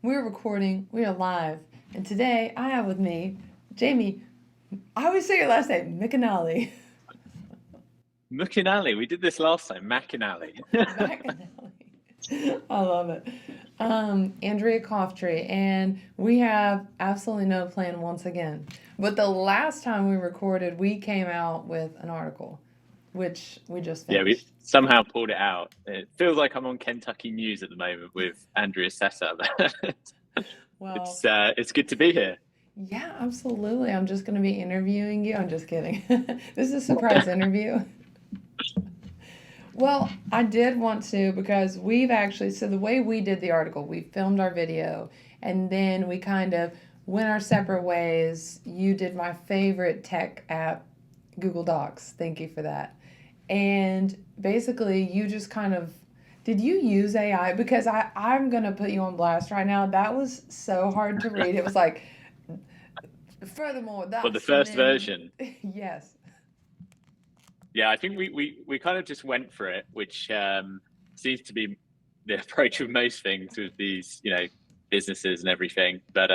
We're recording, we are live, and today I have with me Jamie. I always say your last name, McAnally. McAnally. We did this last time. McAnally. McAnally. I love it. Andrea Coughtry, and we have absolutely no plan once again. But the last time we recorded, we came out with an article, which we just Yeah, we finished. somehow pulled it out. It feels like I'm on Kentucky News at the moment with Andrea's setup. Well, It's good to be here. yeah, absolutely. I'm just going to be interviewing you. I'm just kidding. This is a surprise interview. Well, I did want to because we've actually, so the way we did the article, we filmed our video and then we kind of went our separate ways. You did my favorite tech app, Google Docs. Thank you for that. And basically, you just kind of, did you use AI? Because I'm going to put you on blast right now. That was so hard to read. It was like, furthermore, Well, the that's first men. version. Yes. Yeah, I think we kind of just went for it, which seems to be the approach of most things with these, businesses and everything. But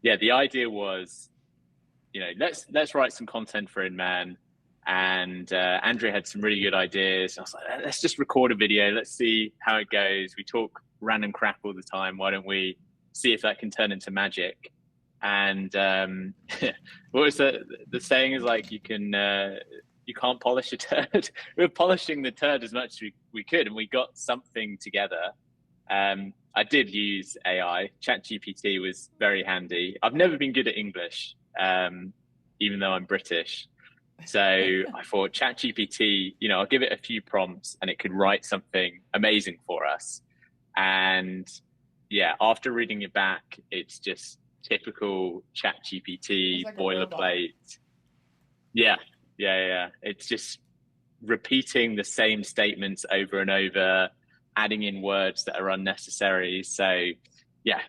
yeah, the idea was, let's write some content for InMan. And Andrea had some really good ideas. I was like, let's just record a video. Let's see how it goes. We talk random crap all the time. Why don't we see if that can turn into magic? And what was the saying is like you can't polish a turd. We were polishing the turd as much as we could, and we got something together. I did use AI. ChatGPT was very handy. I've never been good at English, even though I'm British. So I thought ChatGPT, I'll give it a few prompts and it could write something amazing for us. And yeah, after reading it back, it's just typical It's ChatGPT like a robot. boilerplate. Yeah. It's just repeating the same statements over and over, adding in words that are unnecessary. So yeah,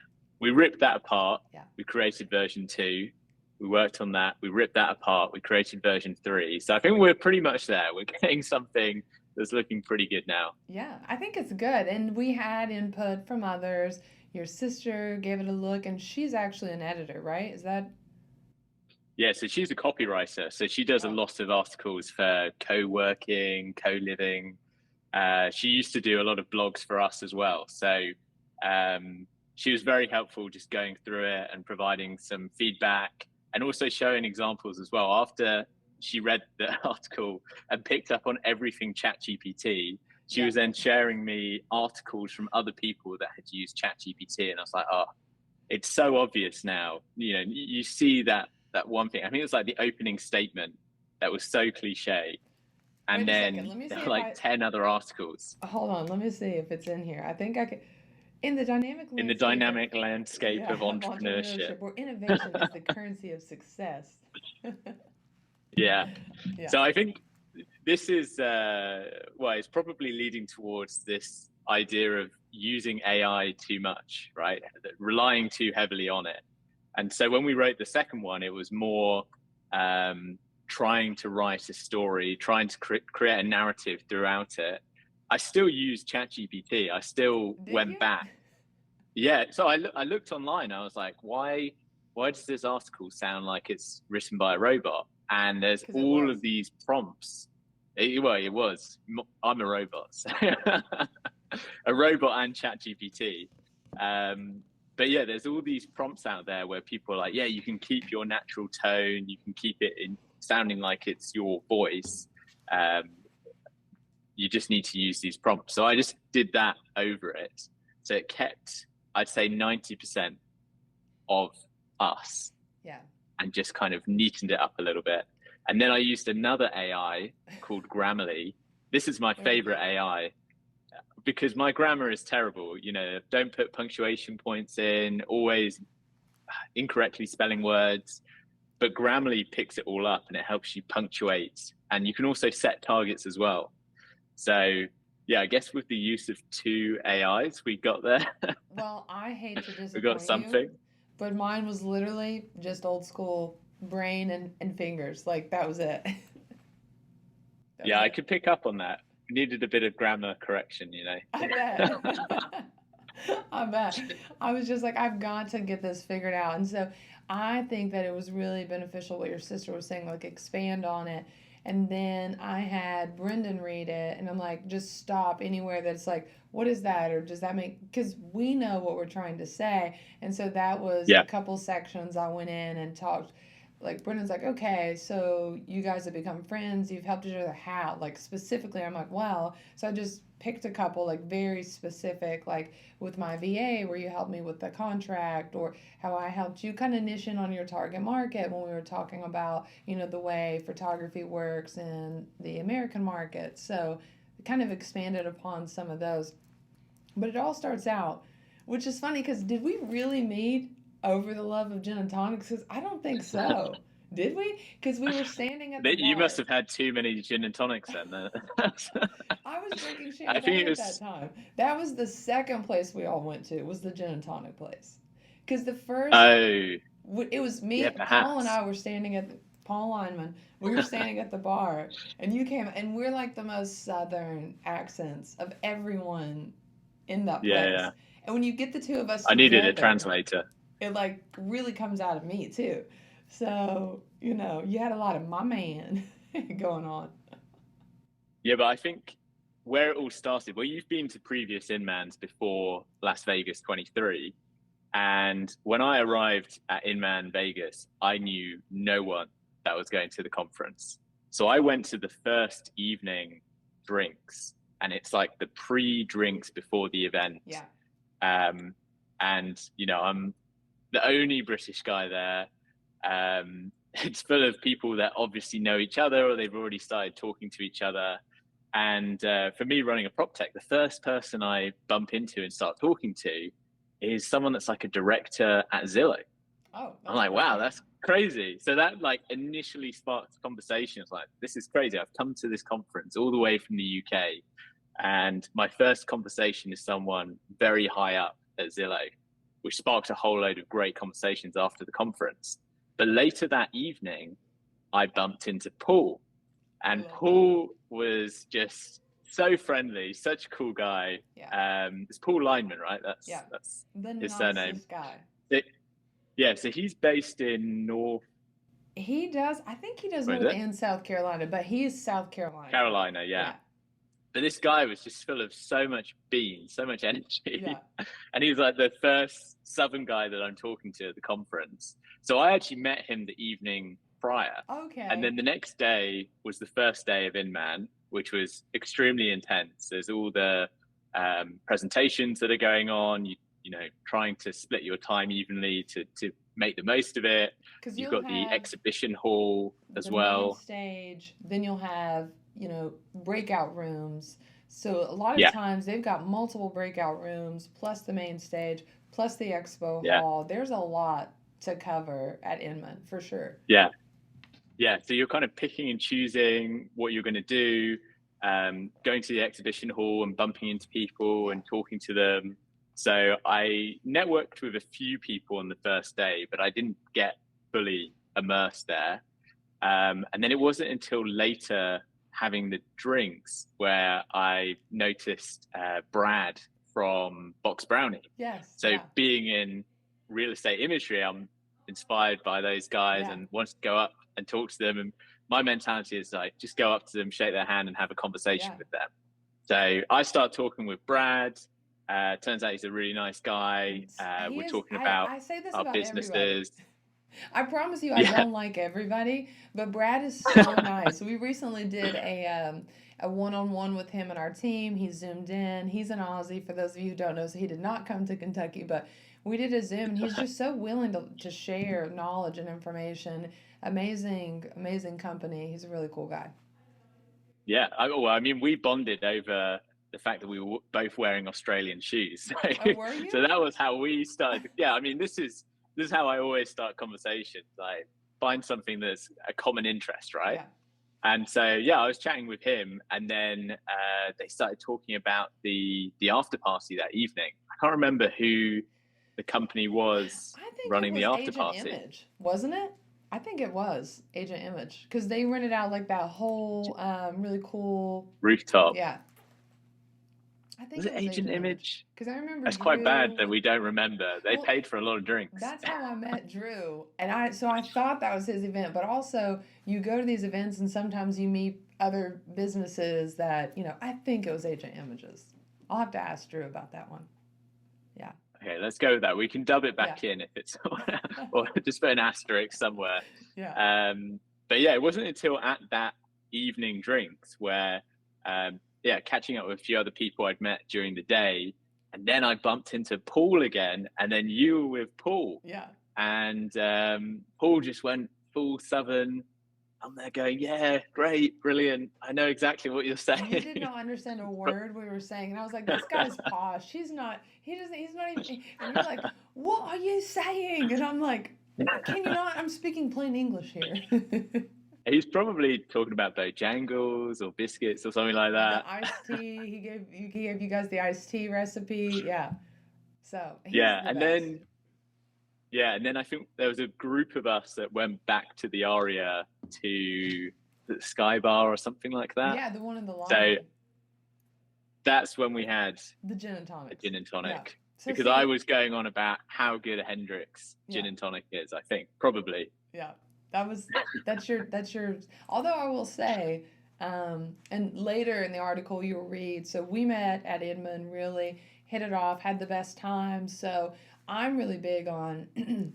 we ripped that apart. Yeah. We created version 2. We worked on that. We ripped that apart. We created version 3. So I think we're pretty much there. We're getting something that's looking pretty good now. Yeah, I think it's good. And we had input from others. Your sister gave it a look, and she's actually an editor, right? Is that? Yeah, so she's a copywriter. So she does a Oh, lot of articles for co-working, co-living. She used to do a lot of blogs for us as well. So she was very helpful just going through it and providing some feedback and also showing examples as well. After she read the article and picked up on everything ChatGPT, she yeah. was then sharing me articles from other people that had used ChatGPT. And I was like, oh, it's so obvious now. You see that one thing. I think it was like the opening statement that was so cliche. And Wait a second. then Let me there see were if like I. 10 other articles Hold on. Let me see if it's in here. I think I could. In the dynamic in the landscape of, dynamic landscape yeah, of of entrepreneurship. entrepreneurship, where innovation is the currency of success. Yeah. Yeah. So I think this is, it's probably leading towards this idea of using AI too much, right? Relying too heavily on it. And so when we wrote the second one, it was more trying to write a story, trying to create a narrative throughout it. I still use ChatGPT. I still Did went you? back. Yeah. So I looked online. I was like, why does this article sound like it's written by a robot? And there's Because it all was. of these prompts. It was. I'm a robot. So a robot and ChatGPT. Um, but yeah, there's all these prompts out there where people are like, yeah, you can keep your natural tone, you can keep it in sounding like it's your voice. Um, you just need to use these prompts. So I just did that over it. So it kept, I'd say, 90% of us Yeah. and just kind of neatened it up a little bit. And then I used another AI called Grammarly. This is my favorite Okay. AI because my grammar is terrible. Don't put punctuation points in, always incorrectly spelling words. But Grammarly picks it all up and it helps you punctuate. And you can also set targets as well. So, yeah, I guess with the use of 2 AIs, we got there. Well, I hate to We got disappoint you, something. but mine was literally just old school brain and fingers. Like, that was it. That was Yeah, I it. could pick up on that. We needed a bit of grammar correction. I bet. I bet. I was just like, I've got to get this figured out. And so I think that it was really beneficial what your sister was saying, like expand on it. And then I had Brendan read it, and I'm like, just stop anywhere that's like, what is that? Or does that make, because we know what we're trying to say. And so that was a Yeah, couple sections I went in and talked. Like, Brendan's like, okay, so you guys have become friends, you've helped each other how? Like, specifically, I'm like, well, so I just picked a couple, like, very specific, like, with my VA, where you helped me with the contract, or how I helped you kind of niche in on your target market when we were talking about, the way photography works in the American market. So kind of expanded upon some of those. But it all starts out, which is funny because did we really meet over the love of gin and tonics? Because I don't think so. Did we? Because we were standing at the you must bar. have had too many gin and tonics then. I was drinking I think champagne it at that was. time. That was the second place we all went to, was the gin and tonic place. Because the first, Oh, it was yeah, me, Paul and perhaps. I were standing at Paul Lineman. We were standing at the bar, and you came, and we're like the most southern accents of everyone in that Yeah, place. yeah. And when you get the two of us I needed a together, translator. it like really comes out of me too. So, you had a lot of my man going on. Yeah, but I think where it all started. Well, you've been to previous Inmans before Las Vegas 23, and when I arrived at Inman Vegas, I knew no one that was going to the conference. So I went to the first evening drinks, and it's like the pre-drinks before the event. Yeah. Um, and I'm the only British guy there. It's full of people that obviously know each other or they've already started talking to each other. And for me, running a prop tech, the first person I bump into and start talking to is someone that's like a director at Zillow. Oh, I'm that's like, wow, perfect. that's crazy. So that like initially sparked conversations like, this is crazy. I've come to this conference all the way from the UK. And my first conversation is someone very high up at Zillow, which sparked a whole load of great conversations after the conference. But later that evening, I bumped into Paul, I and love that. Paul was just so friendly, such a cool guy. Yeah. It's Paul Lineman, right? Yeah. That's The his surname. nicest guy. It, yeah, so he's based in North, He does, I think he does where is North it? and South Carolina, but he is South Carolina. Carolina, yeah. Yeah. But this guy was just full of so much beans, so much Yeah. energy. And he was like the first Southern guy that I'm talking to at the conference. So I actually met him the evening prior. And Okay. then the next day was the first day of InMan, which was extremely intense. There's all the presentations that are going on, trying to split your time evenly to make the most of it. Because You've you'll got the have exhibition hall as the main well. stage, then you'll have, breakout rooms. So a lot of Yeah, times they've got multiple breakout rooms, plus the main stage, plus the expo yeah, hall. There's a lot to cover at Inman for sure. yeah. Yeah, so you're kind of picking and choosing what you're going to do, going to the exhibition hall and bumping into people Yeah. and talking to them. So I networked with a few people on the first day, but I didn't get fully immersed there. And then it wasn't until later having the drinks where I noticed Brad from Box Brownie. Yes. So Yeah. being in real estate imagery, I'm inspired by those guys Yeah. and wanted to go up and talk to them. And my mentality is like, just go up to them, shake their hand, and have a conversation Yeah. with them. So I start talking with Brad. Turns out he's a really nice guy. He We're is, talking about I say this our about everybody. businesses. I promise you, I Yeah, don't like everybody, but Brad is so nice. We recently did a one-on-one with him and our team. He zoomed in. He's an Aussie, for those of you who don't know, so he did not come to Kentucky, but we did a Zoom, and he's just so willing to share knowledge and information. Amazing, amazing company. He's a really cool guy. yeah. I mean, we bonded over the fact that we were both wearing Australian shoes. Oh, So, were you? so that was how we started. Yeah, I mean, this is how I always start conversations. Like find something that's a common interest, right? Yeah. And so yeah, I was chatting with him, and then they started talking about the after party that evening. I can't remember who the company was I think it running the was after Agent party. Image, wasn't it? I think it was Agent Image because they rented out like that whole really cool. Rooftop. Yeah, I think Was it it was Agent Agent Image Image? because I remember That's quite bad Drew. that we don't remember. They Well, paid for a lot of drinks. that's how I met Drew, and I thought that was his event, but also you go to these events and sometimes you meet other businesses that I think it was Agent Images. I'll have to ask Drew about that one. Yeah, Okay, let's go with that. We can dub it yeah, back in if it's or just put an asterisk somewhere. yeah, Um, but yeah, it wasn't until at that evening drinks where, yeah, catching up with a few other people I'd met during the day, and then I bumped into Paul again, and then you were with Paul, yeah. and Paul just went full Southern. I'm there going, yeah, great, brilliant. I know exactly what you're You saying. did not understand a word we were saying, and I was like, "This guy's posh. He's not. He doesn't. He's not even." And you're like, "What are you saying?" And I'm like, "Can you not? I'm speaking plain English here." He's probably talking about Bojangles or biscuits or something like The that. iced tea he gave you guys the iced tea recipe. Yeah. So he's Yeah, the best. and then I think there was a group of us that went back to the Aria to the Sky Bar or something like that. Yeah, the one in the So lobby, that's when we had the gin and a tonics. gin and Yeah. tonic So because I see, was going on about how good a Hendrix gin yeah, and tonic is. I think probably. yeah. That's your. Although I will say, and later in the article you'll read. So we met at InMan, really hit it off, had the best time. So I'm really big on.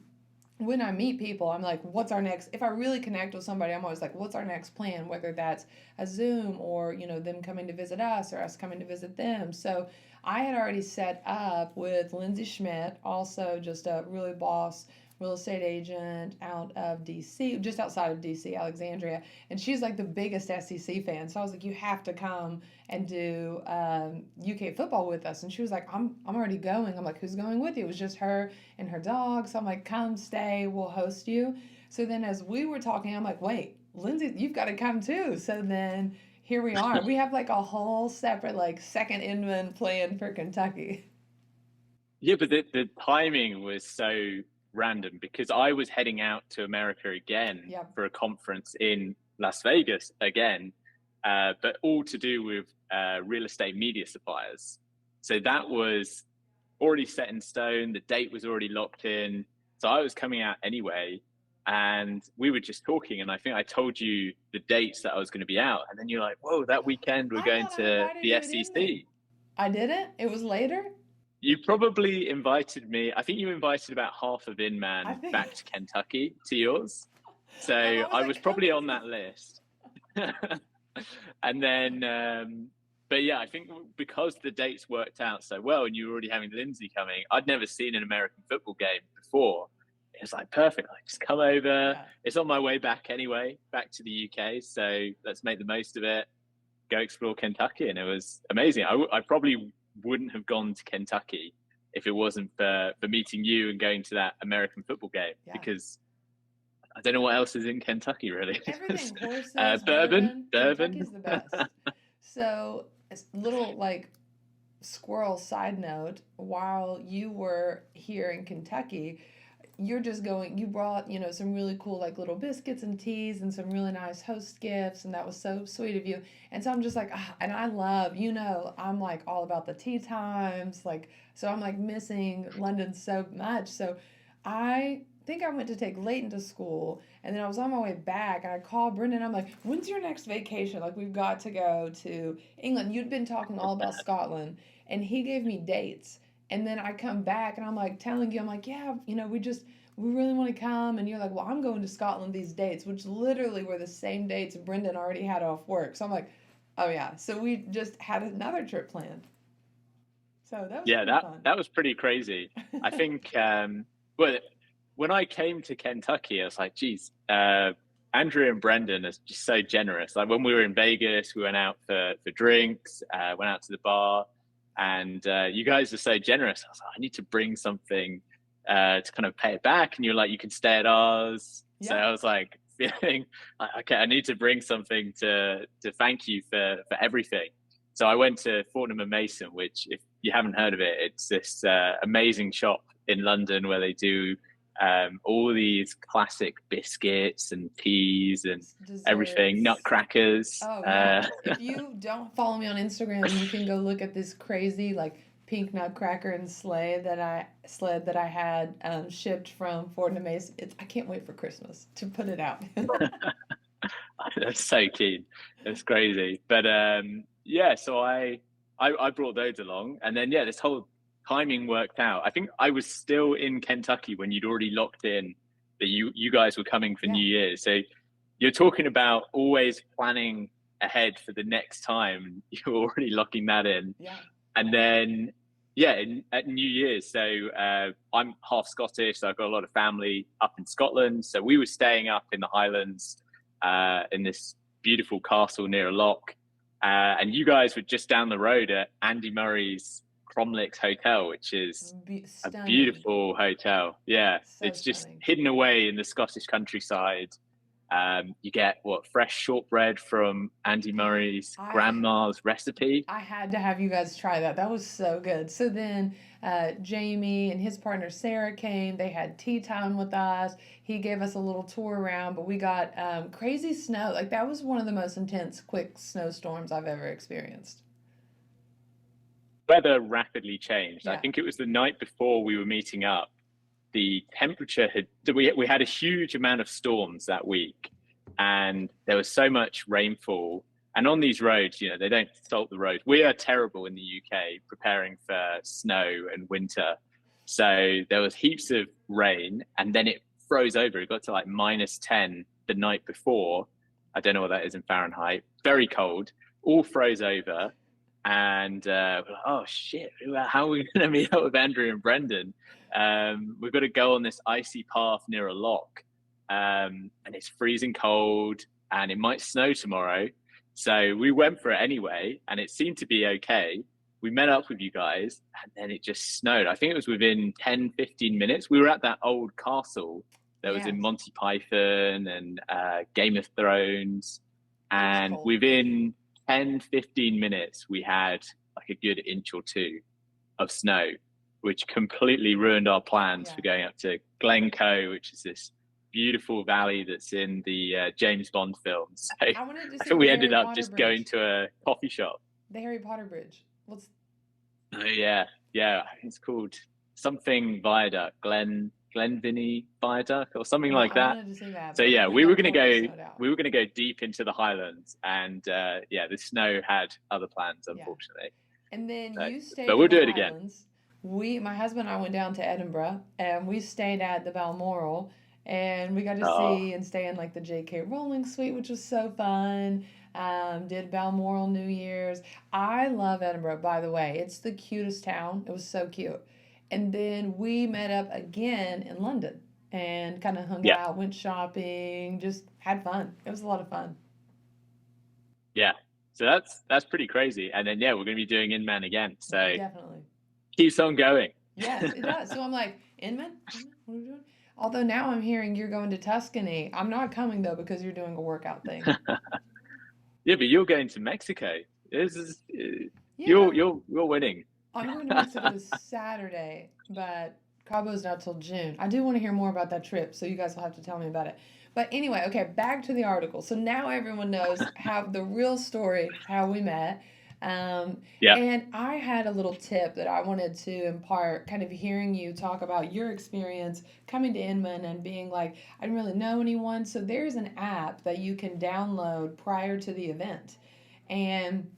When I meet people, I'm like, what's our next? If I really connect with somebody, I'm always like, what's our next plan? Whether that's a Zoom or, them coming to visit us or us coming to visit them. So I had already set up with Lindsay Schmidt, also just a really boss real estate agent out of DC, just outside of DC, Alexandria. And she's like the biggest SEC fan. So I was like, you have to come and do UK football with us. And she was like, I'm already going. I'm like, who's going with you? It was just her and her dog. So I'm like, come stay, we'll host you. So then as we were talking, I'm like, wait, Lindsay, you've got to come too. So then here we are. We have like a whole separate like second inman plan for Kentucky. Yeah, but the timing was so random because I was heading out to America again Yep. for a conference in Las Vegas again, but all to do with real estate media suppliers. So that was already set in stone. The date was already locked in. So I was coming out anyway. And we were just talking, and I think I told you the dates that I was going to be out. And then you're like, whoa, that weekend we're I going thought I to invited the you at Inman. SEC. I didn't. It was later. You probably invited me. I think you invited about half of I Inman think. back to Kentucky to yours. So And I was I like, was come probably with on me. that list. And then, but yeah, I think because the dates worked out so well and you were already having Lindsay coming, I'd never seen an American football game before. It was like, perfect. Like, just come over. Yeah. It's on my way back anyway, back to the UK. So let's make the most of it. Go explore Kentucky. And it was amazing. I probably wouldn't have gone to Kentucky if it wasn't for meeting you and going to that American football game Yeah. because I don't know what else is in Kentucky really. Everything, horses, Bourbon, bourbon. bourbon. Kentucky's the best. So, a little like squirrel side note, while you were here in Kentucky, you're just going, you brought, some really cool like little biscuits and teas and some really nice host gifts, and that was so sweet of you. And so I'm just like, and I love, I'm like all about the tea times, like, so I'm like missing London so much. So I think I went to take Leighton to school, and then I was on my way back, and I called Brendan. I'm like, when's your next vacation? Like, we've got to go to England. You'd been talking all about Scotland, and he gave me dates. And then I come back, and I'm like telling you, I'm like, yeah, we really want to come. And you're like, well, I'm going to Scotland these dates, which literally were the same dates Brendan already had off work. So I'm like, oh yeah. So we just had another trip planned. So that was Yeah, pretty that fun. that was pretty crazy. I think well when I came to Kentucky, I was like, geez, Andrea and Brendan are just so generous. Like when we were in Vegas, we went out for drinks, went out to the bar, and you guys are so generous. I was like, I need to bring something to kind of pay it back. And you're like, you can stay at ours. So Yeah. I was like, feeling like, okay, I need to bring something to thank you for everything. So I went to Fortnum and Mason, which if you haven't heard of it, it's this amazing shop in London where they do all these classic biscuits and teas and everything, Desserts. nutcrackers. Oh yeah. If you don't follow me on Instagram, you can go look at this crazy like pink nutcracker and sled that I had shipped from Fort Mason. I can't wait for Christmas to put it out. That's so keen. That's crazy. But yeah, so I brought those along, and then yeah, this whole timing worked out. I think I was still in Kentucky when you'd already locked in that you guys were coming for Yeah, New Year's. So you're talking about always planning ahead for the next time. You're already locking that in, yeah. and then yeah, at New Year's. So I'm half Scottish, so I've got a lot of family up in Scotland. So we were staying up in the Highlands in this beautiful castle near a loch. And you guys were just down the road at Andy Murray's Cromlix Hotel, which is a Stunning. beautiful hotel. Yeah, So it's just stunning. hidden away in the Scottish countryside. You get what fresh shortbread from Andy Murray's I grandma's recipe. I had to have you guys try that. That was so good. So then Jamie and his partner Sarah came. They had tea time with us. He gave us a little tour around, but we got crazy snow. Like that was one of the most intense, quick snowstorms I've ever experienced. Weather rapidly changed. I Yeah. think it was the night before we were meeting up. The temperature we had a huge amount of storms that week, and there was so much rainfall. And on these roads, they don't salt the roads. We are terrible in the UK preparing for snow and winter. So there was heaps of rain, and then it froze over. It got to like -10 the night before. I don't know what that is in Fahrenheit. Very cold. All froze over. And we're like, oh shit, how are we going to meet up with Andrew and Brendan? We've got to go on this icy path near a loch, and it's freezing cold, and it might snow tomorrow. So we went for it anyway, and it seemed to be okay. We met up with you guys, and then it just snowed. I think it was within 10, 15 minutes. We were at that old castle that was in Yes. Monty Python and Game of Thrones. It was And cold. within 10, 15 minutes, we had like a good inch or two of snow, which completely ruined our plans Yeah. for going up to Glencoe, which is this beautiful valley that's in the James Bond films. So I wanted to I see think the we ended Harry up Potter just going bridge. to a coffee shop. The Harry Potter bridge. What's Oh yeah, yeah. I think it's called something Viaduct, Glenvinny Viaduct, or something Yeah, like I that. wanted to see that, So but yeah, we we were got gonna totally go. snowed out. We were gonna go deep into the Highlands, and yeah, the snow had other plans, Yeah. unfortunately. And then So, you stayed but in we'll the do it again. Highlands. My husband and I went down to Edinburgh and we stayed at the Balmoral and we got to Oh, see and stay in like the J.K. Rowling suite, which was so fun. Did Balmoral New Year's. I love Edinburgh, by the way. It's the cutest town. It was so cute. And then we met up again in London and kind of hung yeah, out, went shopping, just had fun. It was a lot of fun. yeah. So that's pretty crazy. And then yeah, we're gonna be doing InMan again. So Definitely. keeps on going. Yes, it does. So I'm like, Inman? What are we doing? Although now I'm hearing you're going to Tuscany. I'm not coming though because you're doing a workout thing. Yeah, but you're going to Mexico. This is Yeah, you're winning. I'm going to Mexico Saturday, but Cabo's not till June. I do want to hear more about that trip, so you guys will have to tell me about it. But anyway, okay, back to the article. So now everyone knows how the real story, how we met. Um, Yeah, and I had a little tip that I wanted to impart, kind of hearing you talk about your experience coming to Inman and being like, I didn't really know anyone. So there's an app that you can download prior to the event. And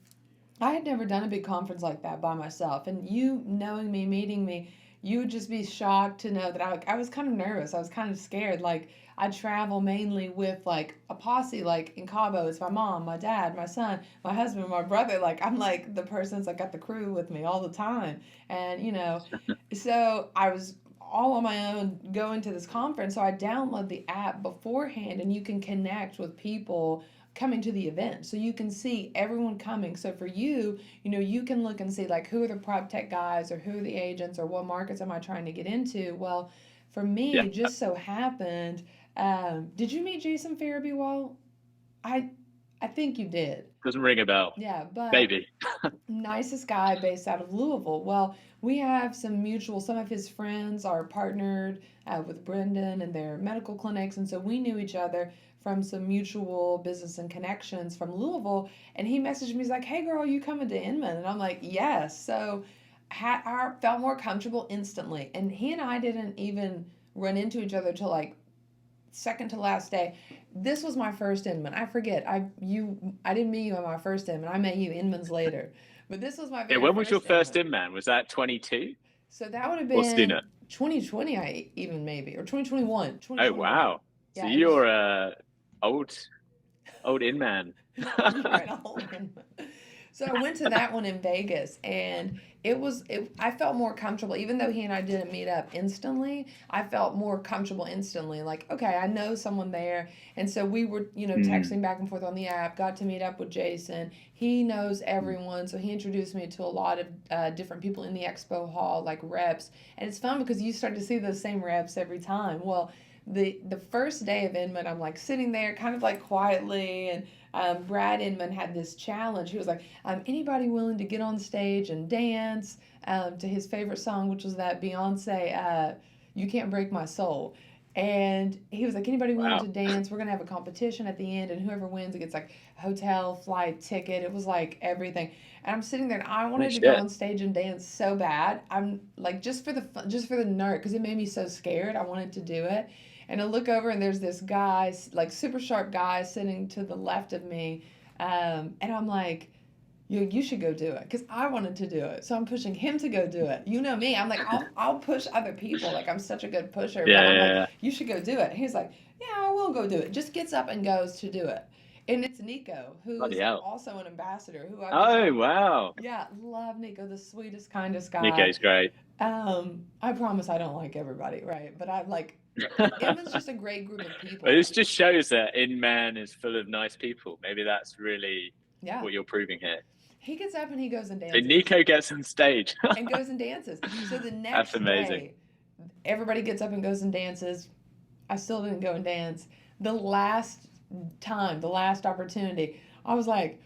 I had never done a big conference like that by myself. And you knowing me, meeting me, you would just be shocked to know that I was kind of nervous. I was kind of scared. Like, I travel mainly with like a posse, like in Cabo, it's my mom, my dad, my son, my husband, my brother. Like, I'm like the person that's like got the crew with me all the time. And, so I was all on my own going to this conference. So I download the app beforehand and you can connect with people coming to the event so you can see everyone coming. So for you, you can look and see like who are the prop tech guys or who are the agents or what markets am I trying to get into. Well, for me yeah. it just so happened, did you meet Jason Farabee? Well, I think you did. Doesn't ring a bell. Yeah, but Maybe. nicest guy based out of Louisville. Well, we have some of his friends are partnered with Brendan and their medical clinics. And so we knew each other from some mutual business and connections from Louisville. And he messaged me, he's like, hey girl, you coming to Inman? And I'm like, yes. So I felt more comfortable instantly. And he and I didn't even run into each other till like second to last day. This was my first Inman. I forget. I didn't meet you on my first Inman. I met you Inman's later. But this was my Yeah, very when was your first first Inman. InMan? Was that 22 So that would have or been sooner? 2020, I even maybe, or 2021. Oh 2021. wow. So Yeah, it was. you're old old InMan. You're right, I'll win. So I went to that one in Vegas, and I felt more comfortable, even though he and I didn't meet up instantly. I felt more comfortable instantly. Like, okay, I know someone there, and so we were, Mm. texting back and forth on the app. Got to meet up with Jason. He knows everyone, so he introduced me to a lot of different people in the expo hall, like reps, and it's fun because you start to see those same reps every time. Well, the first day of Inman, I'm like sitting there, kind of like quietly, and Brad Inman had this challenge. He was like, anybody willing to get on stage and dance to his favorite song, which was that Beyonce, You Can't Break My Soul. And he was like, anybody willing Wow. to dance? We're going to have a competition at the end, and whoever wins, it gets like hotel, flight, ticket. It was like everything. And I'm sitting there, and I No wanted to go shit. on stage and dance so bad. I'm like, just for the fun, just for the nerd, because it made me so scared. I wanted to do it. And I look over, and there's this guy, like super sharp guy, sitting to the left of me. And I'm like, you should go do it because I wanted to do it. So I'm pushing him to go do it. You know me. I'm like, I'll push other people. Like I'm such a good pusher. Yeah, But I'm yeah, like, yeah. you should go do it. And he's like, yeah, I will go do it. Just gets up and goes to do it. And it's Nico, who Bloody is hell. also an ambassador, who I've Oh become. wow. Yeah, love Nico, the sweetest, kindest guy. Nico's great. I promise I don't like everybody, right? But I'm like, Emma's just a great group of But people. this just shows that InMan is full of nice people. Maybe that's really Yeah. what you're proving here. He gets up and he goes and So dances. Nico gets on stage. And goes and dances. So the That's next amazing. day, everybody gets up and goes and dances. I still didn't go and dance. The last time, the last opportunity, I was like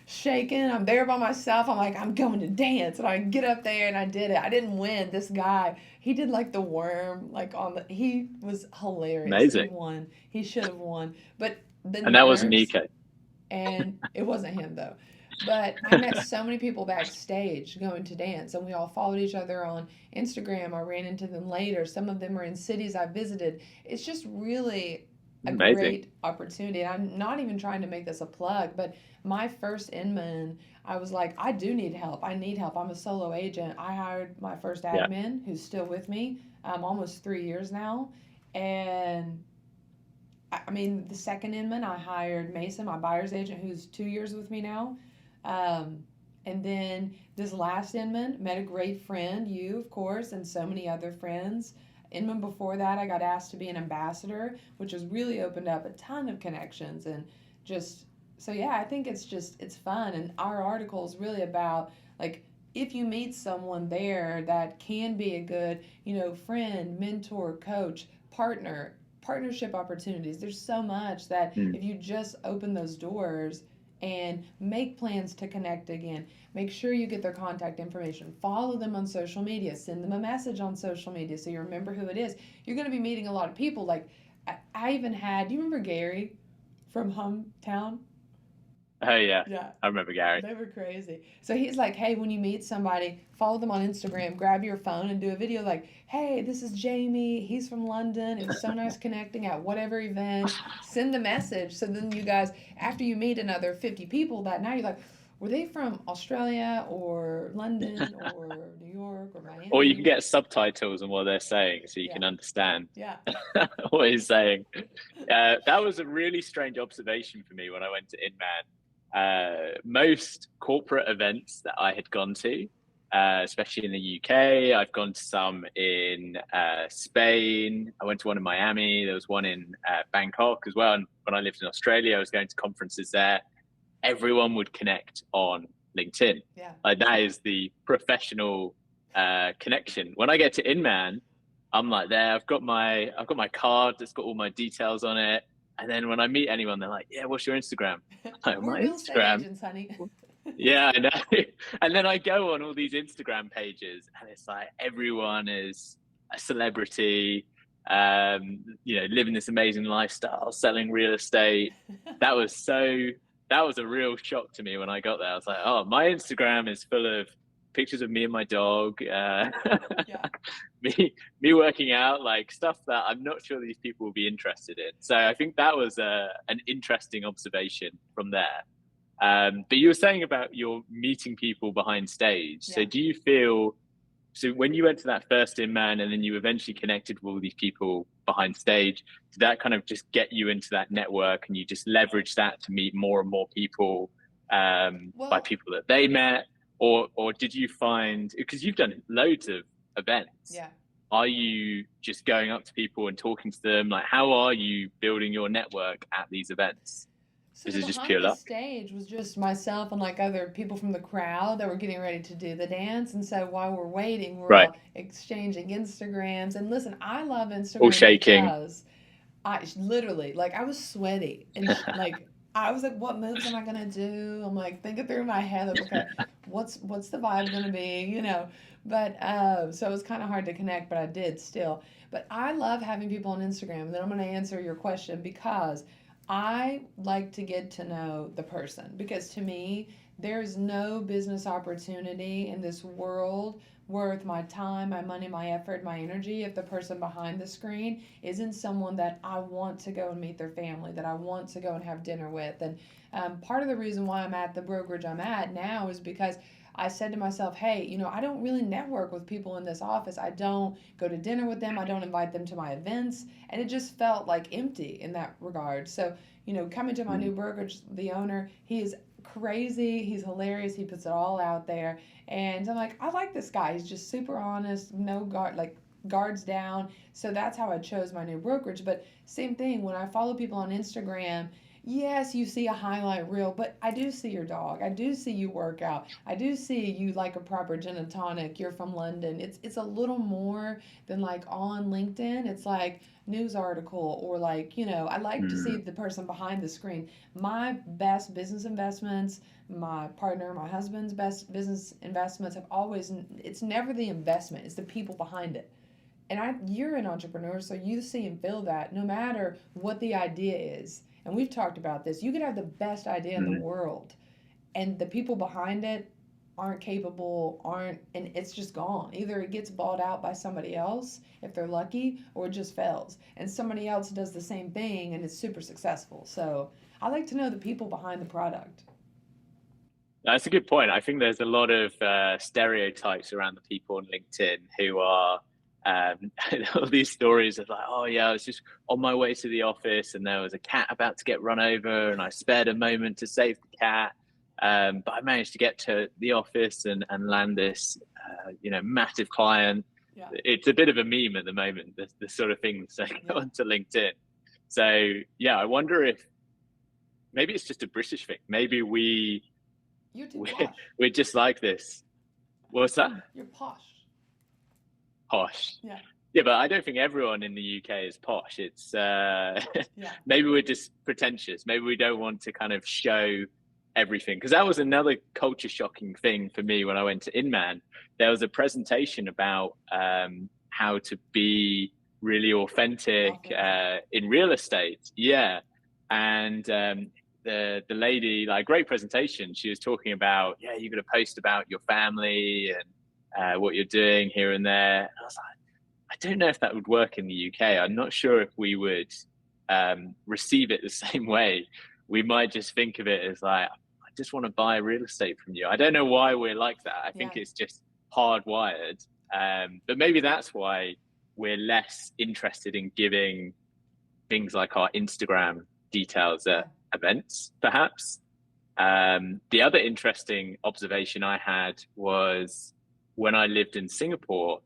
shaking. I'm there by myself. I'm like, I'm going to dance. And I get up there and I did it. I didn't win. This guy, he did like the worm, like he was hilarious. He Amazing. won. He should have won. But the And that wasn't nerves, Nico. and it wasn't him though. But I met so many people backstage going to dance, and we all followed each other on Instagram. I ran into them later. Some of them are in cities I visited. It's just really a Amazing. great opportunity. And I'm not even trying to make this a plug, but my first Inman, I was like, I do need help. I need help. I'm a solo agent. I hired my first Yeah. admin who's still with me, almost 3 years now. And I mean, the second Inman, I hired Mason, my buyer's agent, who's 2 years with me now. And then this last Inman, met a great friend, you, of course, and so many other friends. Inman before that, I got asked to be an ambassador, which has really opened up a ton of connections and just, so yeah, I think it's fun. And our article is really about, like, if you meet someone there that can be a good, friend, mentor, coach, partnership opportunities. There's so much that Mm. if you just open those doors and make plans to connect again, make sure you get their contact information, follow them on social media, send them a message on social media so you remember who it is. You're going to be meeting a lot of people. Like, I even had, do you remember Gary from Hometown? Oh yeah. Yeah. I remember Gary. They were crazy. So he's like, hey, when you meet somebody, follow them on Instagram, grab your phone and do a video like, hey, this is Jamie. He's from London. It was so nice connecting at whatever event. Send the message. So then you guys, after you meet another 50 people that night, you're like, were they from Australia or London or New York or Or you can Miami? get subtitles on what they're saying so you Yeah. can understand Yeah. what he's saying. That was a really strange observation for me when I went to InMan. Most corporate events that I had gone to, especially in the UK, I've gone to some in Spain. I went to one in Miami. There was one in Bangkok as well. And when I lived in Australia, I was going to conferences there. Everyone would connect on LinkedIn. Yeah. Like that is the professional connection. When I get to InMan, I'm like there. I've got my card that's got all my details on it. And then when I meet anyone, they're like, yeah, what's your Instagram? I'm like, We're my real estate Instagram? agents, honey. Yeah, I know. And then I go on all these Instagram pages, and it's like everyone is a celebrity, living this amazing lifestyle, selling real estate. That was so, that was a real shock to me when I got there. I was like, oh, my Instagram is full of pictures of me and my dog, Yeah. me working out, like stuff that I'm not sure these people will be interested in. So I think that was an interesting observation from there. But you were saying about your meeting people behind stage. So Yeah. do you feel, so when you went to that first InMan and then you eventually connected with all these people behind stage, did that kind of just get you into that network and you just leverage that to meet more and more people by Well, people that they met? Or did you find, because you've done loads of events, yeah. are you just going up to people and talking to them? Like, how are you building your network at these events? So Is the it just pure behind the luck? stage was just myself and like other people from the crowd that were getting ready to do the dance. And so while we're waiting, we're Right. all exchanging Instagrams. And listen, I love All Instagram shaking. because I literally, like, I was sweaty and like, I was like, what moves am I gonna do? I'm like thinking through my head, like, okay, what's the vibe gonna be, you know? But so it was kind of hard to connect, but I did still. But I love having people on Instagram. And then I'm gonna answer your question because I like to get to know the person because to me, there's no business opportunity in this world worth my time, my money, my effort, my energy if the person behind the screen isn't someone that I want to go and meet their family, that I want to go and have dinner with. And part of the reason why I'm at the brokerage I'm at now is because I said to myself, hey, I don't really network with people in this office. I don't go to dinner with them. I don't invite them to my events. And it just felt like empty in that regard. So, coming to my new Mm. brokerage, the owner, he is crazy. He's hilarious. He puts it all out there. And I'm like, I like this guy. He's just super honest, no guard, like guards down. So that's how I chose my new brokerage. But same thing, when I follow people on Instagram, yes, you see a highlight reel, but I do see your dog. I do see you work out. I do see you like a proper gin and tonic. You're from London. It's a little more than like on LinkedIn. It's like news article or like, I like to see Mm. the person behind the screen. My best business investments, my partner, my husband's best business investments have always, it's never the investment, it's the people behind it. And you're an entrepreneur, so you see and feel that no matter what the idea is. And we've talked about this. You could have the best idea in the Mm. world, and the people behind it aren't capable, and it's just gone. Either it gets bought out by somebody else if they're lucky, or it just fails. And somebody else does the same thing and it's super successful. So I like to know the people behind the product. That's a good point. I think there's a lot of stereotypes around the people on LinkedIn who are all these stories of like, oh yeah, I was just on my way to the office and there was a cat about to get run over, and I spared a moment to save the cat. But I managed to get to the office and land this, massive client. Yeah. It's a bit of a meme at the moment, the sort of thing that's going Yeah. onto LinkedIn. So yeah, I wonder if maybe it's just a British thing. Maybe You're too we're, posh. we're just like this. What's that? You're posh. Posh. Yeah. Yeah, but I don't think everyone in the UK is posh. It's Yeah. maybe we're just pretentious. Maybe we don't want to kind of show everything. Because that was another culture shocking thing for me when I went to InMan. There was a presentation about how to be really authentic Authentic. in real estate. Yeah, and the lady, like, great presentation. She was talking about, yeah, you're going to post about your family and what you're doing here and there. And I was like, I don't know if that would work in the UK. I'm not sure if we would receive it the same way. We might just think of it as like, I just want to buy real estate from you. I don't know why we're like that. I think Yeah. it's just hardwired. But maybe that's why we're less interested in giving things like our Instagram details Yeah. at events, perhaps. The other interesting observation I had was when I lived in Singapore,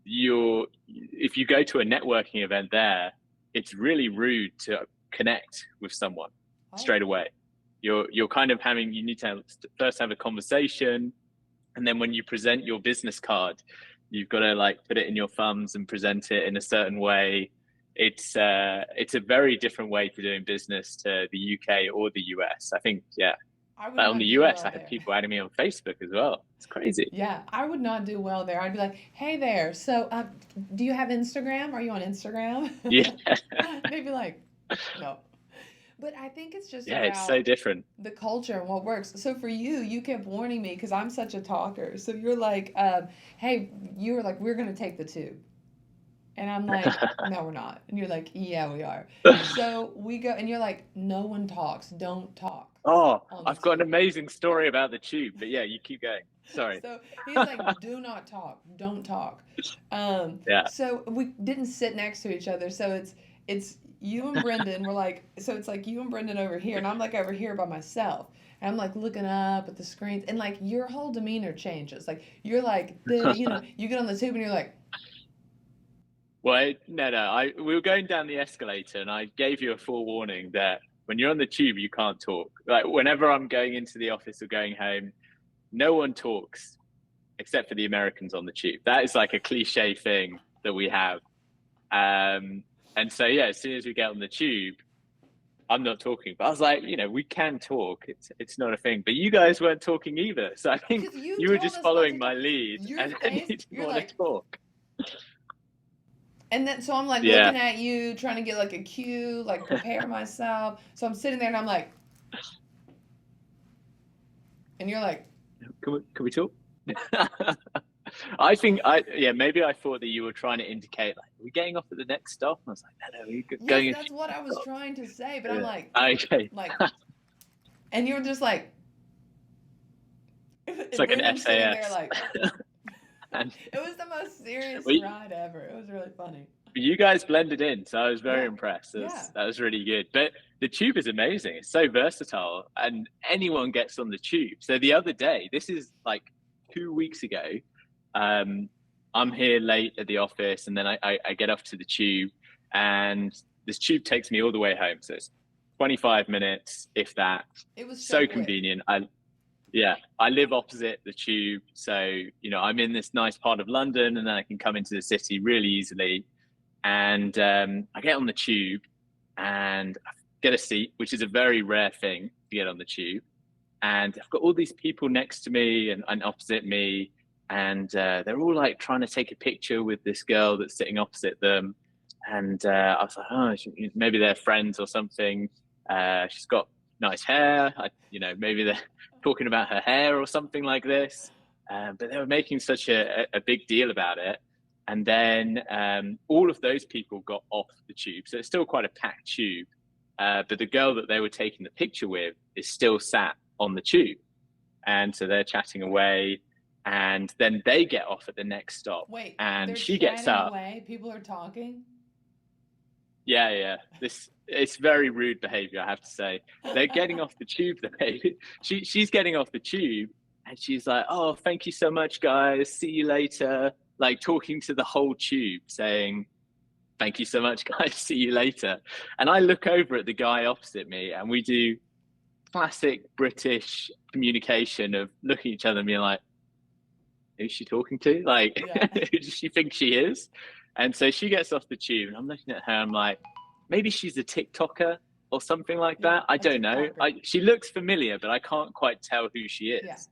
if you go to a networking event there, it's really rude to connect with someone Oh. straight away. You're kind of you need to first have a conversation, and then when you present your business card, you've got to like put it in your thumbs and present it in a certain way. it's a very different way to doing business to the UK or the US. I think, yeah. I would But on the not do US, well I had there. people adding me on Facebook as well. It's crazy. Yeah, I would not do well there. I'd be like, "Hey there, so do you have Instagram? Are you on Instagram?" Yeah, They'd be like, "No." But I think it's just yeah, it's so about different. the culture and what works. So for you, you kept warning me because I'm such a talker. So you're like, "Hey," you were like, "We're gonna take the tube," and I'm like, "No, we're not." And you're like, "Yeah, we are." So we go, and you're like, "No one talks. Don't talk Oh, on the I've got an tube." amazing story about the tube, but yeah, you keep going. Sorry. So he's like, "Do not talk. Don't talk." Yeah. So we didn't sit next to each other. So it's you and Brendan. We're like, so it's like you and Brendan over here, and I'm like over here by myself. And I'm like looking up at the screens, and like your whole demeanor changes. Like you're like you get on the tube, and you're like, Well, no, no. We were going down the escalator, and I gave you a forewarning that when you're on the tube, you can't talk. Like whenever I'm going into the office or going home, no one talks except for the Americans on the tube. That is like a cliche thing that we have. And so yeah, as soon as we get on the tube, I'm not talking. But I was like, we can talk. It's not a thing. But you guys weren't talking either. So I think because you you were told just us not following to my talk. lead, Your and then face, you didn't you're want to like, talk. and then so I'm like Yeah. looking at you, trying to get like a cue, like prepare myself. So I'm sitting there, and I'm like, and you're like, Can we talk? Maybe I thought that you were trying to indicate like, are we getting off at the next stop? And I was like, no, no, we're yes, going a few that's what I was stops. trying to say, but I'm Yeah. like, Okay. like, and you were just like, It's and like an Brendan's sitting there SAS. like, And it was the most serious we, ride ever. It was really funny. you guys blended in, so I was very Yeah, impressed. yeah. That was really good. But the tube is amazing. It's so versatile, and anyone gets on the tube. So the other day, this is like 2 weeks ago, um, I'm here late at the office, and then I get off to the tube, and this tube takes me all the way home. So it's 25 minutes, if that. It was so So quick. convenient. Yeah, I live opposite the tube, so I'm in this nice part of London, and then I can come into the city really easily. And I get on the tube, and I get a seat, which is a very rare thing to get on the tube. And I've got all these people next to me and opposite me, and they're all like trying to take a picture with this girl that's sitting opposite them. And I was like, oh, maybe they're friends or something. She's got nice hair. Maybe they're talking about her hair or something like this. But they were making such a big deal about it. And then all of those people got off the tube. So it's still quite a packed tube. But the girl that they were taking the picture with is still sat on the tube. And so they're chatting away. And then they get off at the next stop. Wait, And they're she gets chatting up. away. People are talking. Yeah, yeah. It's very rude behavior, I have to say. They're getting off the tube. She's getting off the tube, and she's like, "Oh, thank you so much, guys. See you later." Like talking to the whole tube, saying, "Thank you so much, guys. See you later." And I look over at the guy opposite me, and we do classic British communication of looking at each other and being like, "Who's she talking to? Like, Yeah. who does she think she is?" And so she gets off the tube, and I'm looking at her. I'm like, maybe she's a TikToker or something like Yeah, that. I a don't know. TikToker. She looks familiar, but I can't quite tell who she Yeah. is.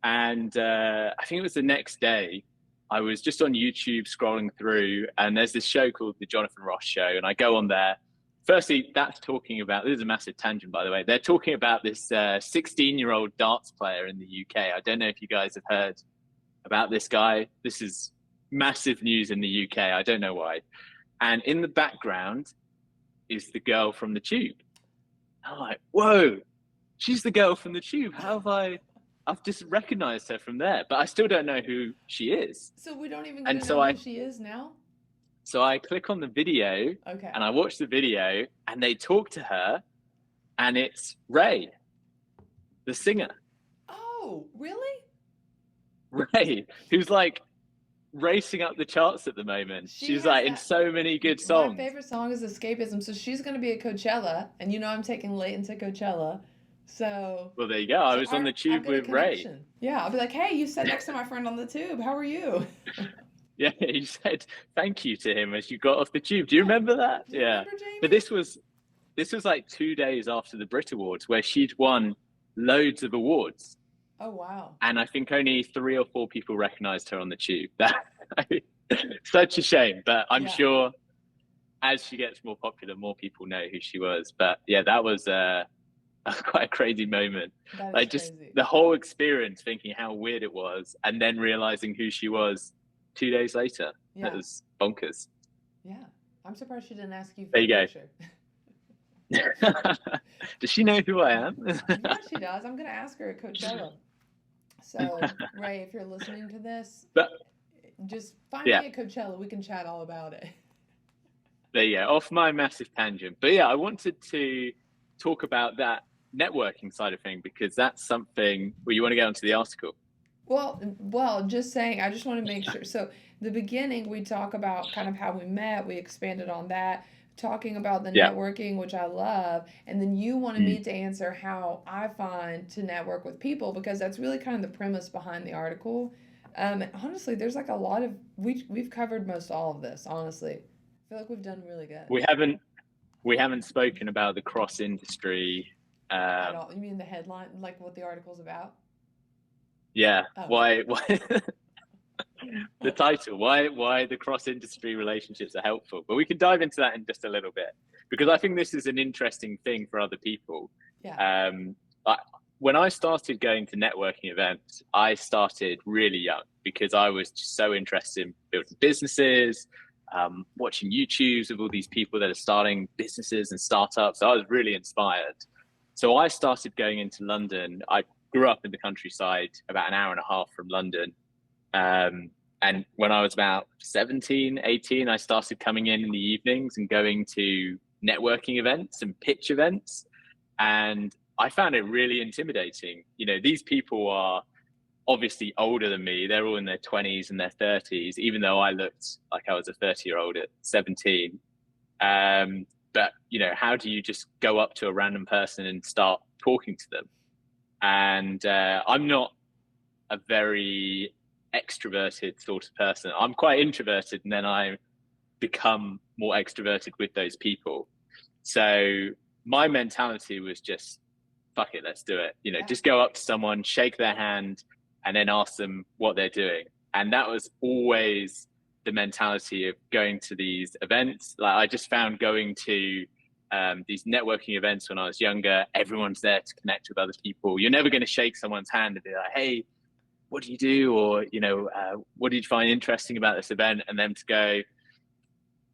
And I think it was the next day. I was just on YouTube scrolling through, and there's this show called The Jonathan Ross Show, and I go on there. Firstly, that's talking about, this is a massive tangent, by the way. They're talking about this 16-year-old darts player in the UK. I don't know if you guys have heard about this guy. This is massive news in the UK. I don't know why. And in the background is the girl from the tube. I'm like, whoa, she's the girl from the tube. How have I've just recognized her from there, but I still don't know who she is. So we don't even get And to so know who she is now? I click on the video, Okay. and I watch the video, and they talk to her, and it's Ray, the singer. Oh, really? Ray, who's like racing up the charts at the moment. She She's has like in that. so many good My songs. favorite song is Escapism. So she's going to be at Coachella, and I'm taking Leighton to Coachella. So, Well, there you go. I was on the I've tube got a with Ray. connection. Yeah, I'll be like, hey, you sat next to my friend on the tube. How are you? Yeah, you said thank you to him as you got off the tube. Do you Yeah. remember that? Do you Yeah. remember But Jamie? this was like 2 days after the Brit Awards, where she'd won loads of awards, Oh wow. and I think only 3 or 4 people recognized her on the tube. That such a shame. But I'm Yeah, sure as she gets more popular, more people know who she was. But yeah, that was quite a crazy moment. that is Like just crazy. the whole experience, thinking how weird it was, and then realizing who she was 2 days later. That Yeah, was bonkers. yeah. I'm surprised she didn't ask you for There a you go. picture. Does she know who I am? Yeah, she does. I'm gonna ask her at Coachella. So, Ray, if you're listening to this, But just find yeah, me at Coachella. We can chat all about it. there you go. Off my massive tangent. But yeah, I wanted to talk about that networking side of thing because that's something where you want to get onto the article. Well, just saying, I just want to make sure. So, the beginning, we talk about kind of how we met, we expanded on that, talking about the Yeah. networking, which I love. And then you wanted Mm. me to answer how I find to network with people because that's really kind of the premise behind the article. And honestly, there's like a lot of, we've covered most all of this, honestly. I feel like we've done really good. We haven't we haven't spoken about the cross industry. At all. You mean the headline, like what the article's about? Yeah. Oh. Why the title? Why the cross industry relationships are helpful? But we can dive into that in just a little bit because I think this is an interesting thing for other people. Yeah. Um, I, when I started going to networking events, I started really young because I was just so interested in building businesses, watching YouTubes of all these people that are starting businesses and startups. I was really inspired. So I started going into London. I grew up in the countryside, about an hour and a half from London. Um, and when I was about 17, 18, I started coming in the evenings and going to networking events and pitch events. And I found it really intimidating. You know, these people are obviously older than me. They're all in their 20s and their 30s, even though I looked like I was a 30-year-old at 17. But, you know, how do you just go up to a random person and start talking to them? And I'm not a very extroverted sort of person. I'm quite introverted, and then I become more extroverted with those people. So my mentality was just fuck it, let's do it. You know, Yeah. just go up to someone, shake their hand, and then ask them what they're doing. And that was always the mentality of going to these events. Like I just found going to these networking events when I was younger, everyone's there to connect with other people. You're never going to shake someone's hand and be like, hey, what do you do? Or, you know, what did you find interesting about this event? And them to go,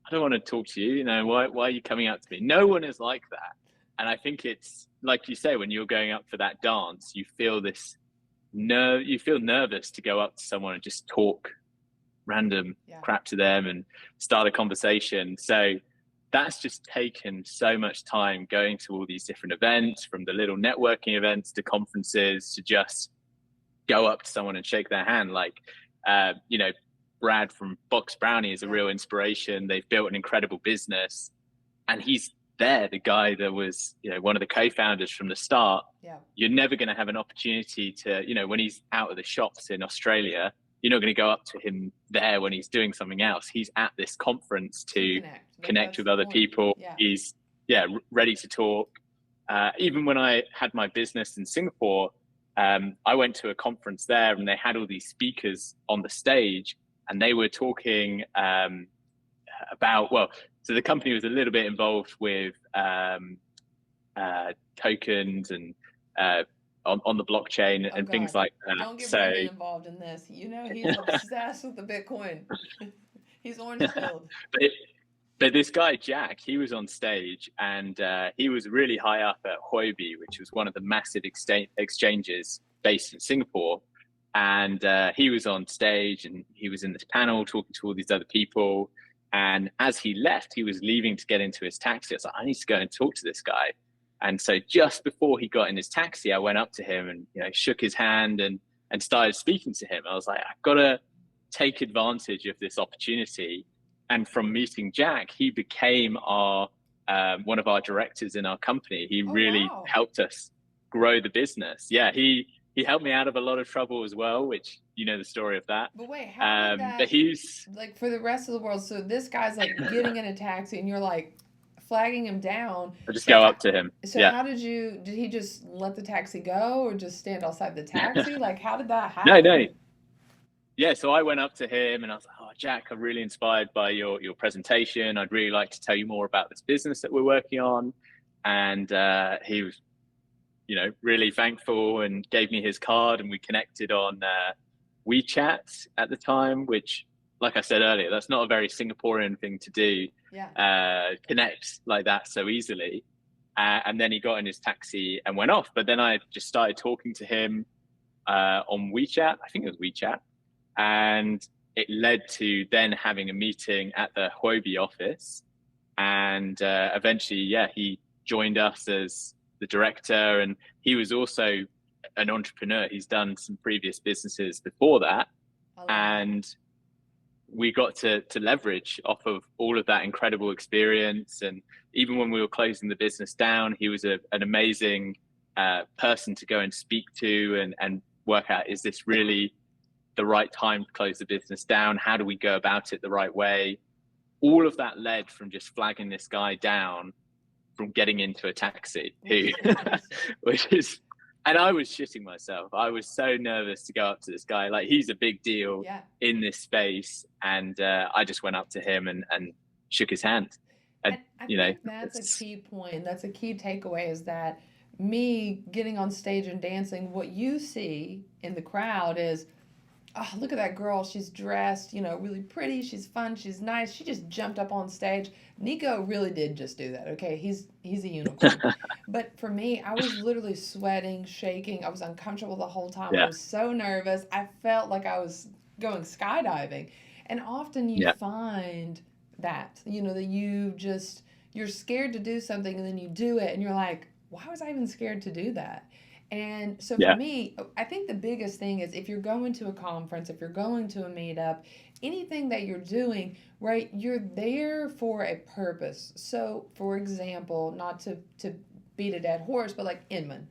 I don't want to talk to you. You know, why are you coming out to me? No one is like that. And I think it's like you say, when you're going up for that dance, you feel this you feel nervous to go up to someone and just talk random Yeah. crap to them and start a conversation. So that's just taken so much time going to all these different events, from the little networking events to conferences, to just go up to someone and shake their hand. Like, you know, Brad from Box Brownie is a real inspiration. They've built an incredible business, and he's there, the guy that was, you know, one of the co-founders from the start. Yeah. You're never going to have an opportunity to, you know, when he's out of the shops in Australia, you're not going to go up to him there when he's doing something else. He's at this conference to connect with other people. Yeah. He's ready to talk. Even when I had my business in Singapore, I went to a conference there and they had all these speakers on the stage, and they were talking about, well, so the company was a little bit involved with tokens and on the blockchain and things like that. Don't get So Brendan involved in this. You know, he's obsessed with the Bitcoin. He's orange pilled. but this guy, Jack, he was on stage, and he was really high up at Huobi, which was one of the massive exchanges based in Singapore. And he was on stage and he was in this panel talking to all these other people. And as he left, he was leaving to get into his taxi. I was like, I need to go and talk to this guy. And so just before he got in his taxi, I went up to him and, you know, shook his hand and started speaking to him. I was like, I've got to take advantage of this opportunity. And from meeting Jack, he became our one of our directors in our company. He really helped us grow the business. Yeah, he he helped me out of a lot of trouble as well, which you know the story of that. But wait, how did But that, he's like, for the rest of the world? So this guy's like getting in a taxi, and you're like flagging him down. I just So go up to him. so Yeah. how did he just let the taxi go, or just stand outside the taxi? Like, how did that No, no. happen? Yeah, so I went up to him and I was like, "Oh, Jack, I'm really inspired by your presentation. I'd really like to tell you more about this business that we're working on." And he was, really thankful and gave me his card, and we connected on WeChat at the time, which, like I said earlier, that's not a very Singaporean thing to do, Yeah. connect like that so easily. And then he got in his taxi and went off. But then I just started talking to him on WeChat. I think it was WeChat. And it led to then having a meeting at the Huobi office. And eventually, yeah, he joined us as the director. And he was also an entrepreneur. He's done some previous businesses before that. I love that. And we got to leverage off of all of that incredible experience. And even when we were closing the business down, he was an amazing person to go and speak to and work out, is this really the right time to close the business down? How do we go about it the right way? All of that led from just flagging this guy down from getting into a taxi, who, which is, and I was shitting myself. I was so nervous to go up to this guy. Like, he's a big deal Yeah. in this space. And I just went up to him and shook his hand. And, I think that's a key point. That's a key takeaway, is that me getting on stage and dancing, what you see in the crowd is, oh, look at that girl. She's dressed, really pretty. She's fun. She's nice. She just jumped up on stage. Nico really did just do that. Okay. He's a unicorn. But for me, I was literally sweating, shaking. I was uncomfortable the whole time. I yeah, was so nervous. I felt like I was going skydiving. And often you yeah, find that, that you're scared to do something, and then you do it and you're like, why was I even scared to do that? And so for yeah, me, I think the biggest thing is, if you're going to a conference, if you're going to a meetup, anything that you're doing, right, you're there for a purpose. So, for example, not to beat a dead horse, but like InMan,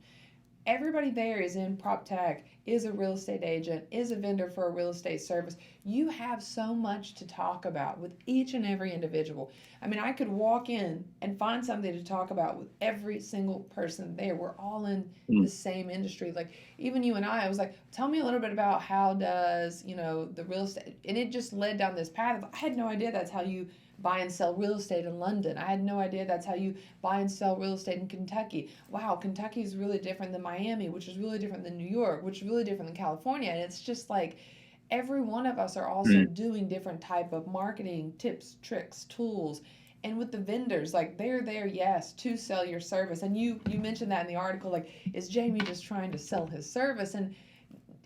everybody there is in prop tech, is a real estate agent, is a vendor for a real estate service. You have so much to talk about with each and every individual. I mean, I could walk in and find something to talk about with every single person there. We're all in the mm, same industry. Like, even you and I was like, tell me a little bit about how does, the real estate, and it just led down this path of, I had no idea that's how you buy and sell real estate in London. I had no idea that's how you buy and sell real estate in Kentucky. Wow, Kentucky is really different than Miami, which is really different than New York, which is really different than California. And it's just like, every one of us are also mm, doing different type of marketing tips, tricks, tools. And with the vendors, like, they're there, yes, to sell your service. And you mentioned that in the article, like, is Jamie just trying to sell his service? And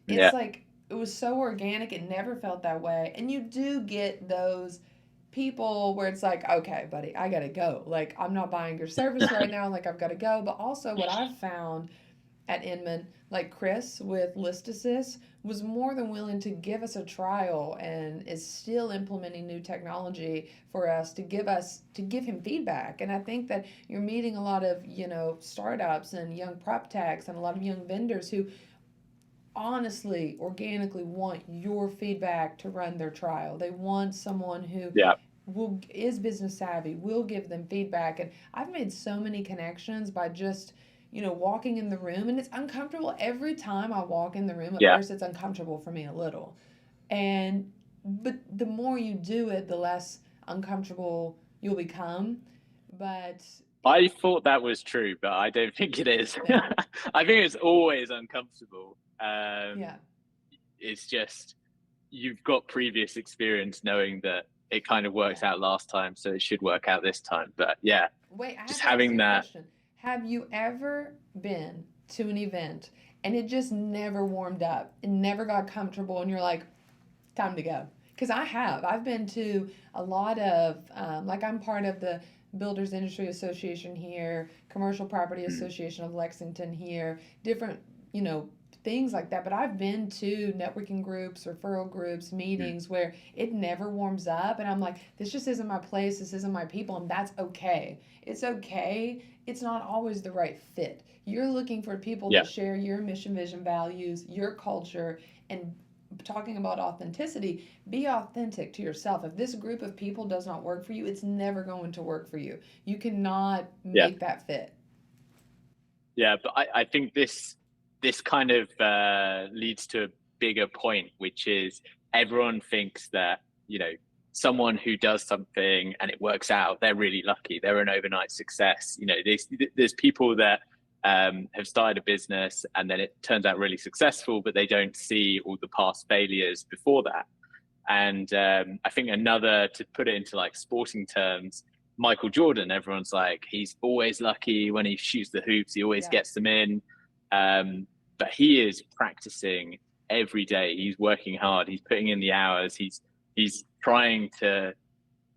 it's yeah, like, it was so organic, it never felt that way. And you do get those people where it's like, okay, buddy, I gotta go. Like, I'm not buying your service right now. Like, I've got to go. But also, what I've found at Inman, like Chris with List Assist, was more than willing to give us a trial, and is still implementing new technology for us to give him feedback. And I think that you're meeting a lot of startups and young prop techs and a lot of young vendors who honestly, organically want your feedback to run their trial. They want someone who yeah, is business savvy, will give them feedback. And I've made so many connections by just walking in the room, and it's uncomfortable every time I walk in the room. At yeah. first, it's uncomfortable for me a little, and but the more you do it, the less uncomfortable you'll become. But I thought that was true, but I don't think it is. yeah, I think it's always uncomfortable. yeah. It's just, you've got previous experience knowing that it kind of worked Yeah. out last time, so it should work out this time. But yeah, Wait, I have just to ask having you a that. question. Have you ever been to an event and it just never warmed up and never got comfortable, and you're like, time to go? Because I have. I've been to a lot of, like, I'm part of the Builders Industry Association here, Commercial Property Mm, Association of Lexington here, different, things like that. But I've been to networking groups, referral groups, meetings where it never warms up. And I'm like, this just isn't my place. This isn't my people. And that's okay. It's okay. It's not always the right fit. You're looking for people Yeah. that share your mission, vision, values, your culture, and talking about authenticity, be authentic to yourself. If this group of people does not work for you, it's never going to work for you. You cannot Yeah. make that fit. Yeah, but I think this kind of leads to a bigger point, which is everyone thinks that, you know, someone who does something and it works out, they're really lucky. They're an overnight success. You know, there's people that have started a business and then it turns out really successful, but they don't see all the past failures before that. And I think another, to put it into like sporting terms, Michael Jordan, everyone's like, he's always lucky when he shoots the hoops, he always Yeah. gets them in. But he is practicing every day. He's working hard. He's putting in the hours. He's trying to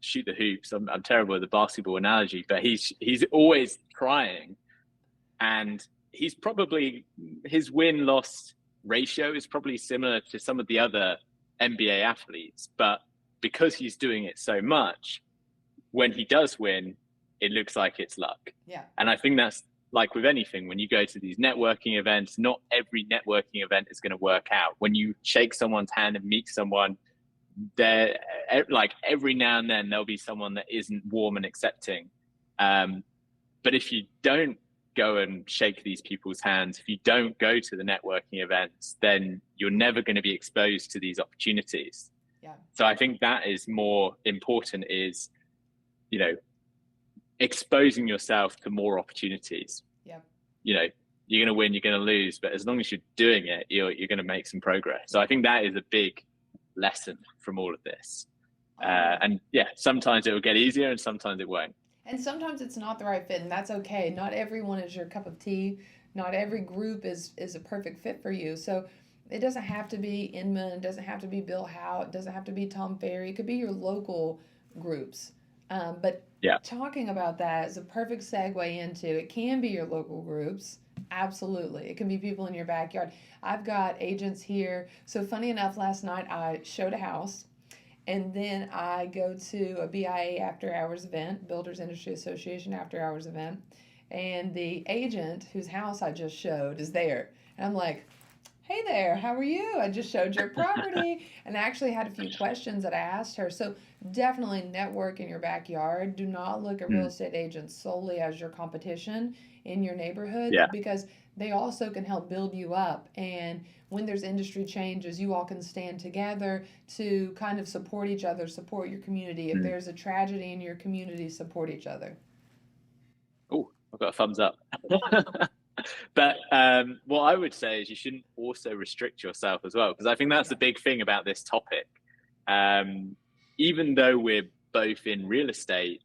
shoot the hoops. I'm terrible at the basketball analogy, but he's always trying. And he's probably, his win-loss ratio is probably similar to some of the other NBA athletes, but because he's doing it so much, when he does win, it looks like it's luck. Yeah. And I think that's like with anything, when you go to these networking events, not every networking event is going to work out. When you shake someone's hand and meet someone, there, like every now and then there'll be someone that isn't warm and accepting. But if you don't go and shake these people's hands, if you don't go to the networking events, then you're never going to be exposed to these opportunities. Yeah. So I think that is more important, is, you know, exposing yourself to more opportunities. Yeah. You know, you're going to win, you're going to lose, but as long as you're doing it, you're going to make some progress. So I think that is a big lesson from all of this. And yeah, sometimes it will get easier and sometimes it won't. And sometimes it's not the right fit, and that's okay. Not everyone is your cup of tea. Not every group is a perfect fit for you. So it doesn't have to be InMan. It doesn't have to be Bill Howe. It doesn't have to be Tom Ferry. It could be your local groups. But Yeah. talking about that is a perfect segue into, it can be your local groups. Absolutely. It can be people in your backyard. I've got agents here. So funny enough, last night I showed a house. And then I go to a BIA after hours event, Builders Industry Association after hours event. And the agent whose house I just showed is there. And I'm like, hey there, how are you? I just showed your property. And I actually had a few questions that I asked her. So definitely network in your backyard. Do not look at real estate agents solely as your competition in your neighborhood, Yeah. because they also can help build you up. And when there's industry changes, you all can stand together to kind of support each other, support your community. If there's a tragedy in your community, support each other. Oh, I've got a thumbs up. But what I would say is you shouldn't also restrict yourself as well, because I think that's the big thing about this topic. Even though we're both in real estate,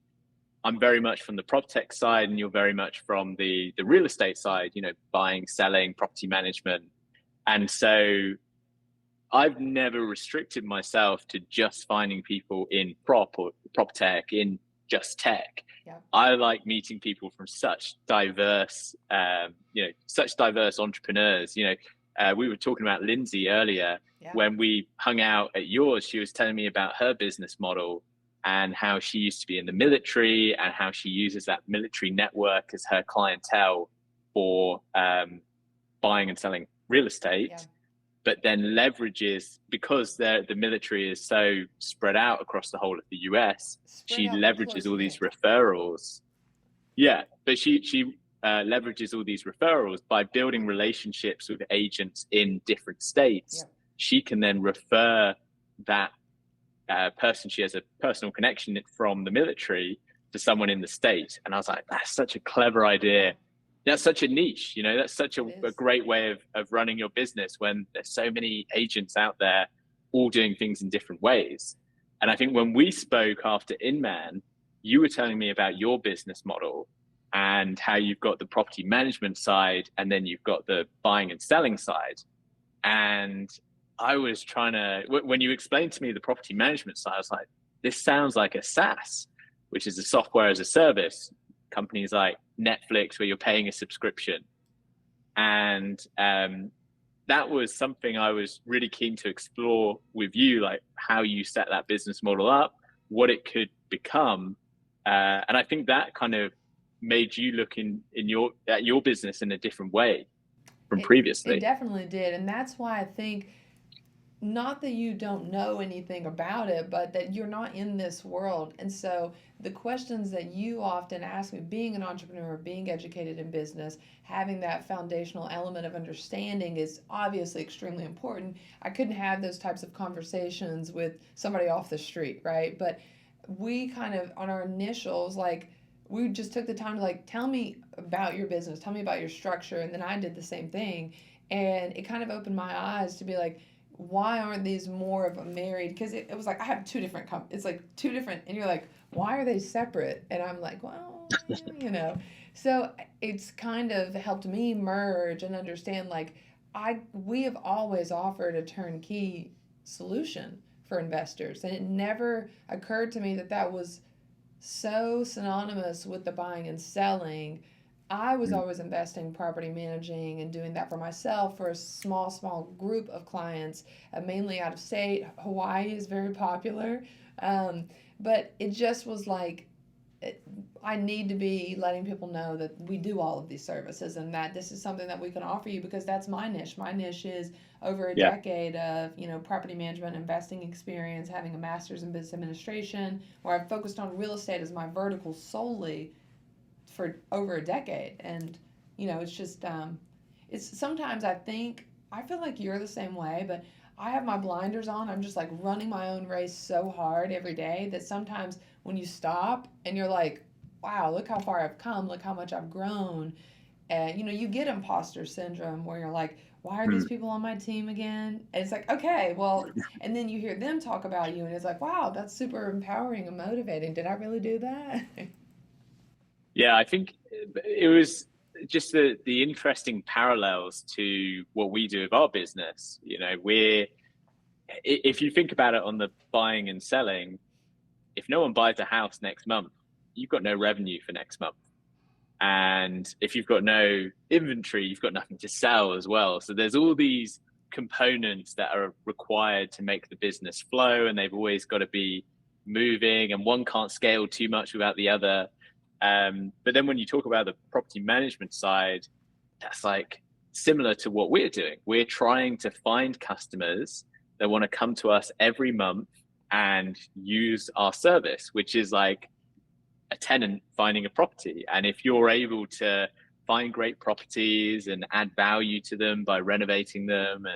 I'm very much from the prop tech side and you're very much from the real estate side, you know, buying, selling, property management. And so I've never restricted myself to just finding people in prop or prop tech, in just tech. Yeah. I like meeting people from such diverse, such diverse entrepreneurs. You know, we were talking about Lindsay earlier. Yeah. When we hung out at yours, she was telling me about her business model and how she used to be in the military and how she uses that military network as her clientele for buying and selling real estate. Yeah. But then leverages, because the military is so spread out across the whole of the US, she leverages all these referrals. Yeah, but she leverages all these referrals by building relationships with agents in different states. Yep. She can then refer that person she has a personal connection from the military to someone in the state. And I was like, that's such a clever idea. That's such a niche, you know, that's such a great way of running your business when there's so many agents out there all doing things in different ways. And I think when we spoke after InMan, you were telling me about your business model and how you've got the property management side and then you've got the buying and selling side. And I was trying to, when you explained to me the property management side, I was like, this sounds like a SaaS, which is a software as a service. Companies like Netflix, where you're paying a subscription. And that was something I was really keen to explore with you, like how you set that business model up, what it could become. And I think that kind of made you look in your at your business in a different way from It previously. definitely did, and that's why I think not that you don't know anything about it, but that you're not in this world. And so the questions that you often ask me, being an entrepreneur, being educated in business, having that foundational element of understanding is obviously extremely important. I couldn't have those types of conversations with somebody off the street, right? But we kind of, on our initials, like, we just took the time to like, tell me about your business, tell me about your structure. And then I did the same thing. And it kind of opened my eyes to be like, why aren't these more of a married? Because it was like I have two different it's like two different, and you're like, why are they separate? And I'm like, well, you know. So it's kind of helped me merge and understand like we have always offered a turnkey solution for investors, and it never occurred to me that that was so synonymous with the buying and selling. I was Mm. always investing, property managing, and doing that for myself for a small group of clients, mainly out of state. Hawaii is very popular. Um, but it just was like, I need to be letting people know that we do all of these services and that this is something that we can offer you because that's my niche. My niche is over a Yeah, decade of, property management, investing experience, having a master's in business administration, where I've focused on real estate as my vertical solely for over a decade. And, it's just, it's sometimes I feel like you're the same way, but I have my blinders on. I'm just like running my own race so hard every day that sometimes when you stop and you're like, wow, look how far I've come, look how much I've grown. And, you get imposter syndrome where you're like, why are these mm. people on my team again? And it's like, okay, well, and then you hear them talk about you and it's like, wow, that's super empowering and motivating. Did I really do that? Yeah. I think it was just the interesting parallels to what we do with our business. If you think about it on the buying and selling, if no one buys a house next month, you've got no revenue for next month. And if you've got no inventory, you've got nothing to sell as well. So there's all these components that are required to make the business flow, and they've always got to be moving, and one can't scale too much without the other. But then when you talk about the property management side, that's like similar to what we're doing. We're trying to find customers that want to come to us every month and use our service, which is like a tenant finding a property. And if you're able to find great properties and add value to them by renovating them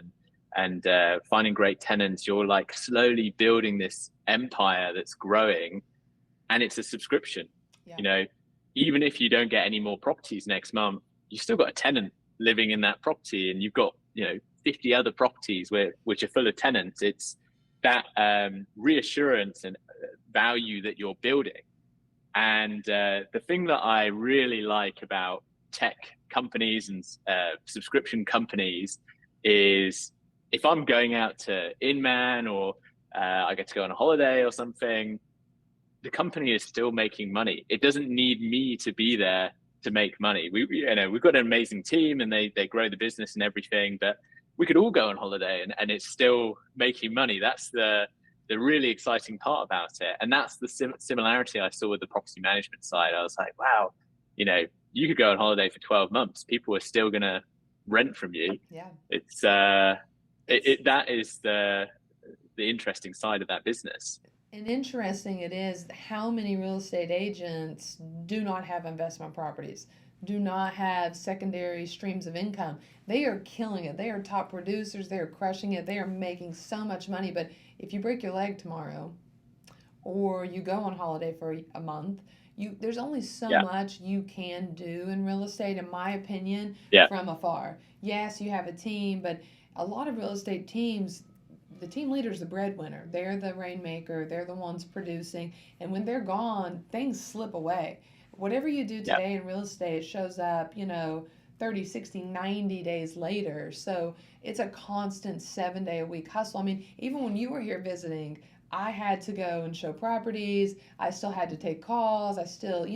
and finding great tenants, you're like slowly building this empire that's growing, and it's a subscription. Yeah. You know, even if you don't get any more properties next month, you still got a tenant living in that property, and you've got 50 other properties which are full of tenants. It's that reassurance and value that you're building. And the thing that I really like about tech companies and subscription companies is if I'm going out to InMan or I get to go on a holiday or something, the company is still making money. It doesn't need me to be there to make money. We've got an amazing team and they grow the business and everything, but we could all go on holiday and it's still making money. That's the really exciting part about it. And that's the similarity I saw with the property management side. I was like, wow, you could go on holiday for 12 months. People are still going to rent from you. Yeah. It's, that is the interesting side of that business. And interesting it is how many real estate agents do not have investment properties, do not have secondary streams of income. They are killing it. They are top producers. They are crushing it. They are making so much money. But if you break your leg tomorrow or you go on holiday for a month, there's only so Yeah. much you can do in real estate, in my opinion, Yeah. from afar. Yes, you have a team, but a lot of real estate teams, the team leader's the breadwinner. They're the rainmaker. They're the ones producing. And when they're gone, things slip away. Whatever you do Yeah. today in real estate shows up, 30, 60, 90 days later. So it's a constant 7-day a week hustle. I mean, even when you were here visiting, I had to go and show properties. I still had to take calls. I still,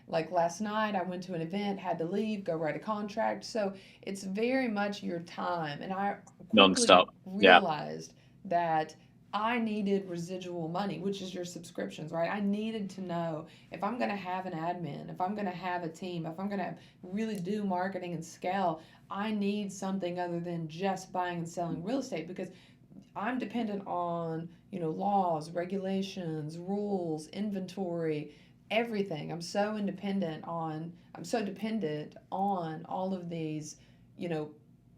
like last night, I went to an event, had to leave, go write a contract. So it's very much your time. And I quickly Non-stop. Yeah. realized that I needed residual money, which is your subscriptions, right? I needed to know if I'm going to have an admin, if I'm going to have a team, if I'm going to really do marketing and scale, I need something other than just buying and selling real estate because I'm dependent on, laws, regulations, rules, inventory, everything. I'm so dependent on all of these, you know,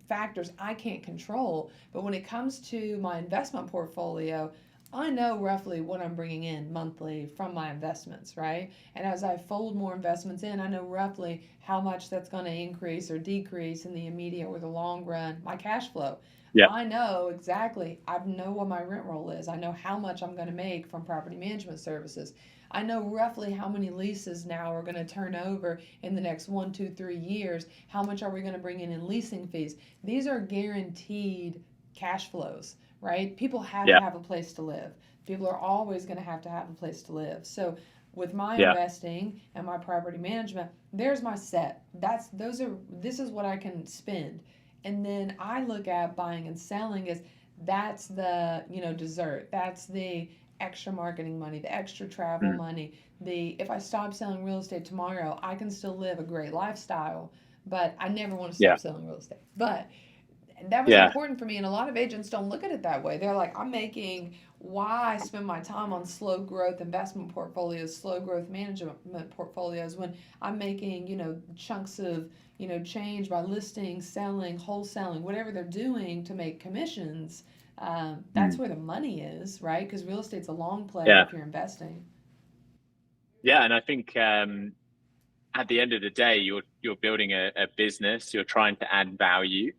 factors I can't control. But when it comes to my investment portfolio, I know roughly what I'm bringing in monthly from my investments, right? And as I fold more investments in, I know roughly how much that's going to increase or decrease in the immediate or the long run, my cash flow. Yeah. I know exactly, I know what my rent roll is. I know how much I'm going to make from property management services. I know roughly how many leases now are going to turn over in the next 1, 2, 3 years. How much are we going to bring in leasing fees? These are guaranteed cash flows, right? People have to Yeah. have a place to live. People are always going to have a place to live. So with my Yeah. investing and my property management, there's my set. This is what I can spend. And then I look at buying and selling as that's the, dessert. That's the extra marketing money, the extra travel Mm. money. The if I stop selling real estate tomorrow, I can still live a great lifestyle, but I never want to Yeah. stop selling real estate. But that was Yeah. important for me, and a lot of agents don't look at it that way. They're like, I'm making why spend my time on slow growth investment portfolios, slow growth management portfolios when I'm making, chunks of, change by listing, selling, wholesaling, whatever they're doing to make commissions. That's Mm. where the money is, right? Because real estate's a long play Yeah. if you're investing. Yeah. And I think at the end of the day, you're building a business, you're trying to add value.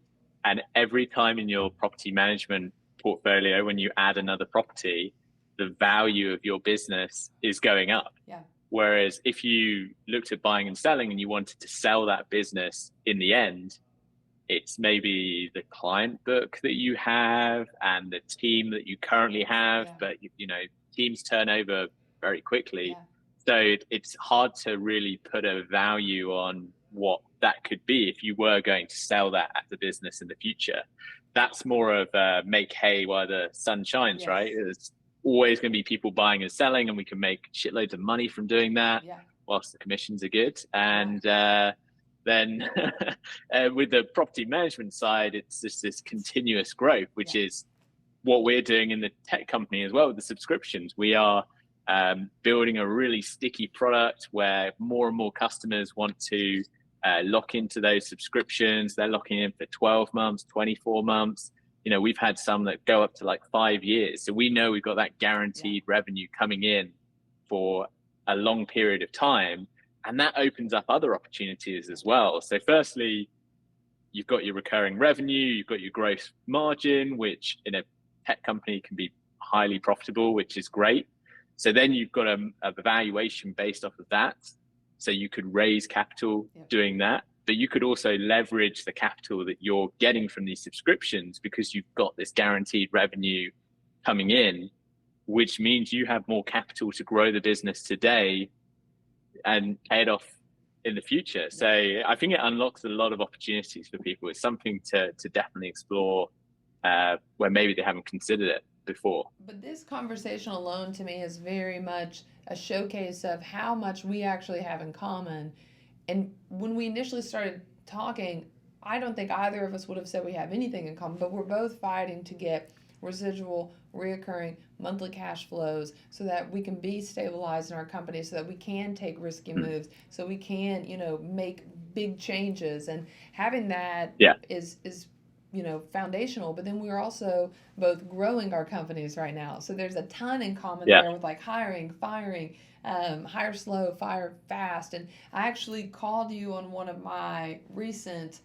And every time in your property management portfolio, when you add another property, the value of your business is going up. Yeah. Whereas if you looked at buying and selling and you wanted to sell that business in the end, it's maybe the client book that you have and the team that you currently have, Yeah. but teams turn over very quickly. Yeah. So it's hard to really put a value on what that could be if you were going to sell that as a business in the future. That's more of make hay while the sun shines, right? Yes. There's always going to be people buying and selling, and we can make shitloads of money from doing that Yeah. whilst the commissions are good. Yeah. And then with the property management side, it's just this continuous growth, which Yeah. is what we're doing in the tech company as well with the subscriptions. We are building a really sticky product where more and more customers want to lock into those subscriptions. They're locking in for 12 months, 24 months. We've had some that go up to like 5 years. So we know we've got that Yeah. guaranteed revenue coming in for a long period of time. And that opens up other opportunities as well. So firstly, you've got your recurring revenue, you've got your gross margin, which in a tech company can be highly profitable, which is great. So then you've got a valuation based off of that. So you could raise capital doing that, but you could also leverage the capital that you're getting from these subscriptions because you've got this guaranteed revenue coming in, which means you have more capital to grow the business today and pay it off in the future. So I think it unlocks a lot of opportunities for people. It's something to definitely explore where maybe they haven't considered it before. But this conversation alone to me is very much a showcase of how much we actually have in common. And when we initially started talking, I don't think either of us would have said we have anything in common, but we're both fighting to get residual, reoccurring monthly cash flows so that we can be stabilized in our company, so that we can take risky moves, so we can, make big changes. And having that is foundational. But then we're also both growing our companies right now. So there's a ton in common there with like hiring, firing, hire slow, fire fast. And I actually called you on one of my recent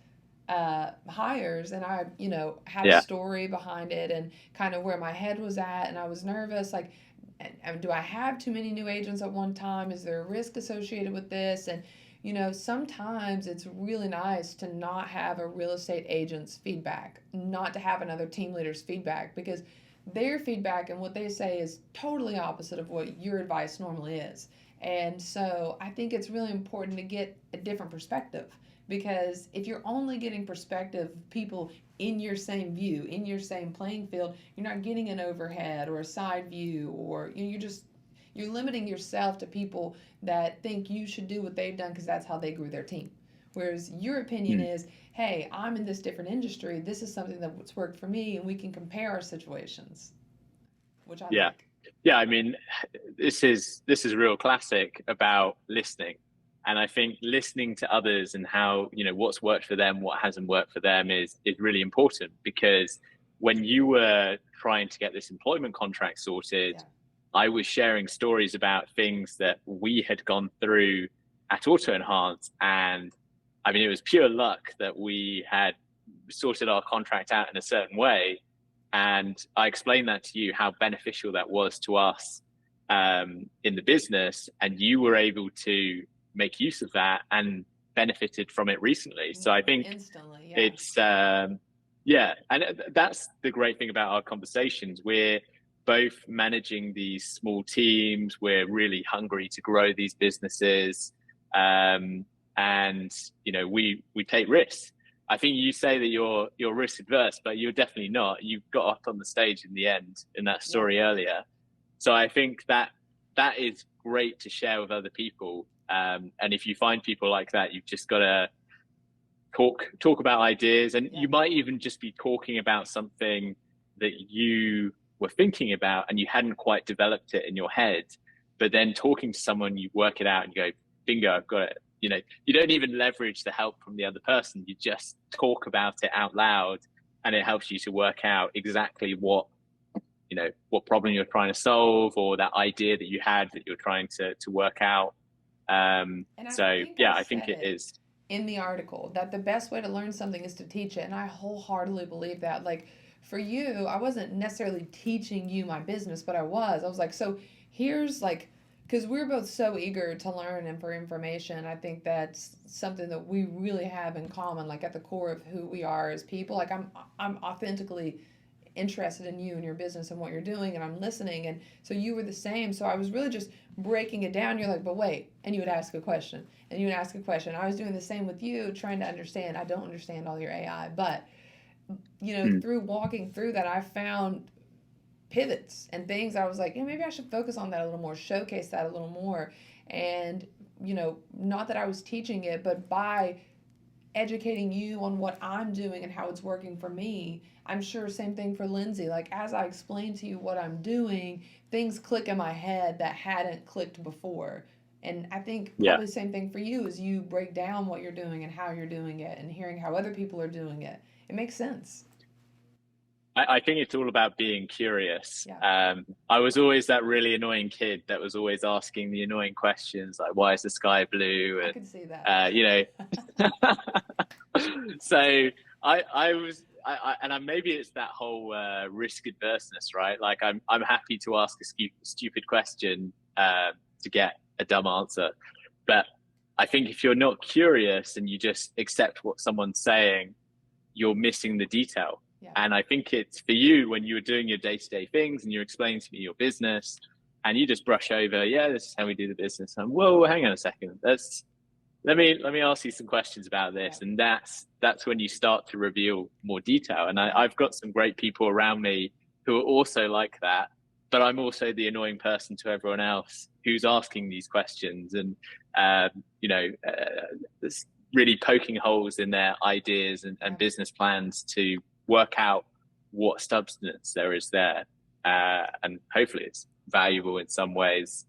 hires, and I, had a story behind it and kind of where my head was at, and I was nervous, like, do I have too many new agents at one time? Is there a risk associated with this? And sometimes it's really nice to not have a real estate agent's feedback, not to have another team leader's feedback, because their feedback and what they say is totally opposite of what your advice normally is. And so I think it's really important to get a different perspective, because if you're only getting perspective of people in your same view, in your same playing field, you're not getting an overhead or a side view, or you know, you're limiting yourself to people that think you should do what they've done because that's how they grew their team. Whereas your opinion Hmm. is, hey, I'm in this different industry. This is something that's worked for me, and we can compare our situations, which I Yeah. like. Yeah, I mean, this is real classic about listening. And I think listening to others and how, what's worked for them, what hasn't worked for them is really important, because when you were trying to get this employment contract sorted, Yeah. I was sharing stories about things that we had gone through at Auto Enhance. And I mean, it was pure luck that we had sorted our contract out in a certain way. And I explained that to you, how beneficial that was to us in the business. And you were able to make use of that and benefited from it recently. So I think Instantly, yeah. it's, yeah. And that's the great thing about our conversations. We're both managing these small teams. We're really hungry to grow these businesses. And, we take risks. I think you say that you're risk adverse, but you're definitely not. You got up on the stage in the end in that Yeah. story earlier. So I think that is great to share with other people. And if you find people like that, you've just got to talk about ideas, and Yeah. you might even just be talking about something that you were thinking about and you hadn't quite developed it in your head. But then talking to someone, you work it out and you go, bingo, I've got it. You don't even leverage the help from the other person. You just talk about it out loud, and it helps you to work out exactly what problem you're trying to solve, or that idea that you had that you're trying to work out. And I So think I yeah, I think said it it is. in the article that the best way to learn something is to teach it. And I wholeheartedly believe that. Like for you, I wasn't necessarily teaching you my business, but I was like, so here's like, because we're both so eager to learn and for information. I think that's something that we really have in common, like at the core of who we are as people. Like I'm authentically interested in you and your business and what you're doing, and I'm listening. And so you were the same. So I was really just breaking it down. You're like, but wait. And you would ask a question, and you would ask a question. I was doing the same with you, trying to understand. I don't understand all your AI, but Hmm. through walking through that, I found pivots and things I was like, maybe I should focus on that a little more, showcase that a little more. And, not that I was teaching it, but by educating you on what I'm doing and how it's working for me. I'm sure same thing for Lindsay. Like as I explain to you what I'm doing, things click in my head that hadn't clicked before. And I think Yeah. probably the same thing for you as you break down what you're doing and how you're doing it and hearing how other people are doing it. It makes sense. I think it's all about being curious. Yeah, I was always that really annoying kid that was always asking the annoying questions, like why is the sky blue, I and could see that. so I was and maybe it's that whole risk adverseness, right? Like I'm happy to ask a stupid question to get a dumb answer, but I think if you're not curious and you just accept what someone's saying, you're missing the detail. Yeah. And I think it's for you when you were doing your day-to-day things and you're explaining to me your business, and you just brush over, yeah, this is how we do the business. And whoa, hang on a second. Let me ask you some questions about Yeah. this. And that's when you start to reveal more detail. And I've got some great people around me who are also like that, but I'm also the annoying person to everyone else who's asking these questions, and really poking holes in their ideas and business plans to work out what substance there is there, and hopefully it's valuable in some ways.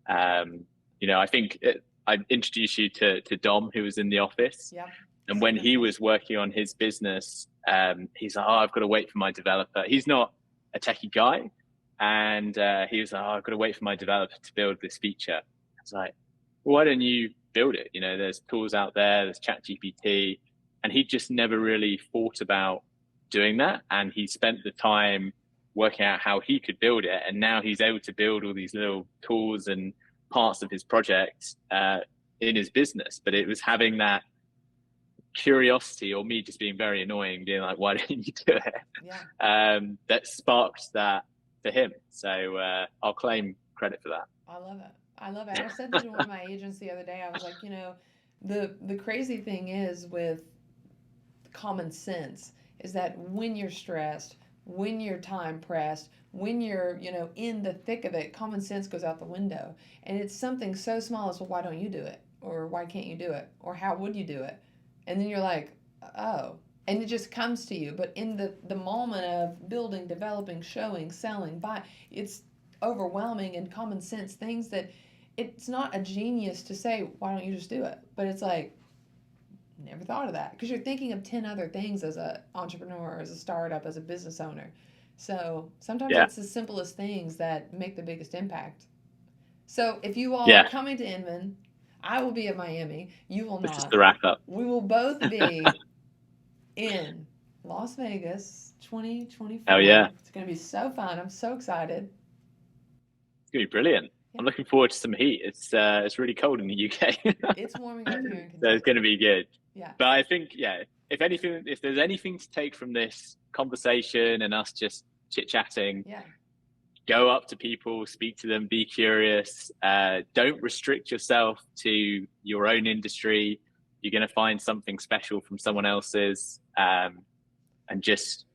I think I introduced you to Dom, who was in the office, Yeah. and when Super he nice. was working on his business, he's like, "Oh, I've got to wait for my developer." He's not a techie guy, and he was like, "Oh, I've got to wait for my developer to build this feature." I was like, well, "Why don't you build it? There's tools out there, there's ChatGPT," and he just never really thought about doing that, and he spent the time working out how he could build it, and now he's able to build all these little tools and parts of his project in his business. But it was having that curiosity or me just being very annoying, being like, why didn't you do it? Yeah. That sparked that for him. So I'll claim credit for that. I love it. I love it. I said that to one of my agents the other day. I was like, the crazy thing is with common sense is that when you're stressed, when you're time pressed, when you're, in the thick of it, common sense goes out the window. And it's something so small as, well, why don't you do it? Or why can't you do it? Or how would you do it? And then you're like, oh. And it just comes to you. But in the moment of building, developing, showing, selling, buying, it's overwhelming and common sense things that it's not a genius to say, why don't you just do it? But it's like, never thought of that, because you're thinking of 10 other things as an entrepreneur, as a startup, as a business owner. So sometimes it's the simplest things that make the biggest impact. So if you all are coming to Inman, I will be at Miami. You will not. This is the wrap up. We will both be in Las Vegas 2024. Oh, yeah. It's going to be so fun. I'm so excited. It's going to be brilliant. Yeah. I'm looking forward to some heat. It's really cold in the UK. It's warming up here in Kentucky. So it's going to be good. Yeah. But I think, if there's anything to take from this conversation and us just chit-chatting, go up to people, speak to them, be curious. Don't restrict yourself to your own industry. You're going to find something special from someone else's. And just,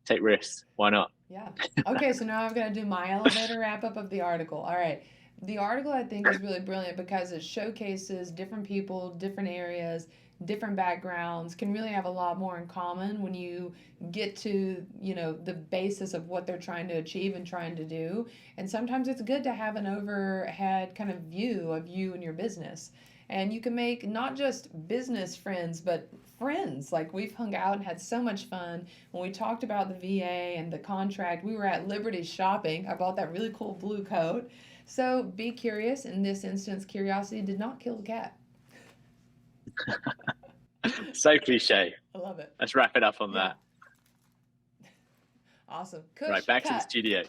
take risks. Why not? Yeah. Okay, so now I'm going to do my elevator wrap-up of the article. All right. The article, I think, is really brilliant because it showcases different people, different areas, different backgrounds, can really have a lot more in common when you get to, the basis of what they're trying to achieve and trying to do. And sometimes it's good to have an overhead kind of view of you and your business. And you can make not just business friends, but friends. Like, we've hung out and had so much fun. When we talked about the VA and the contract, we were at Liberty shopping. I bought that really cool blue coat. So be curious. In this instance, curiosity did not kill the cat. So cliche. I love it. Let's wrap it up on that. Awesome. Right, back to the studio.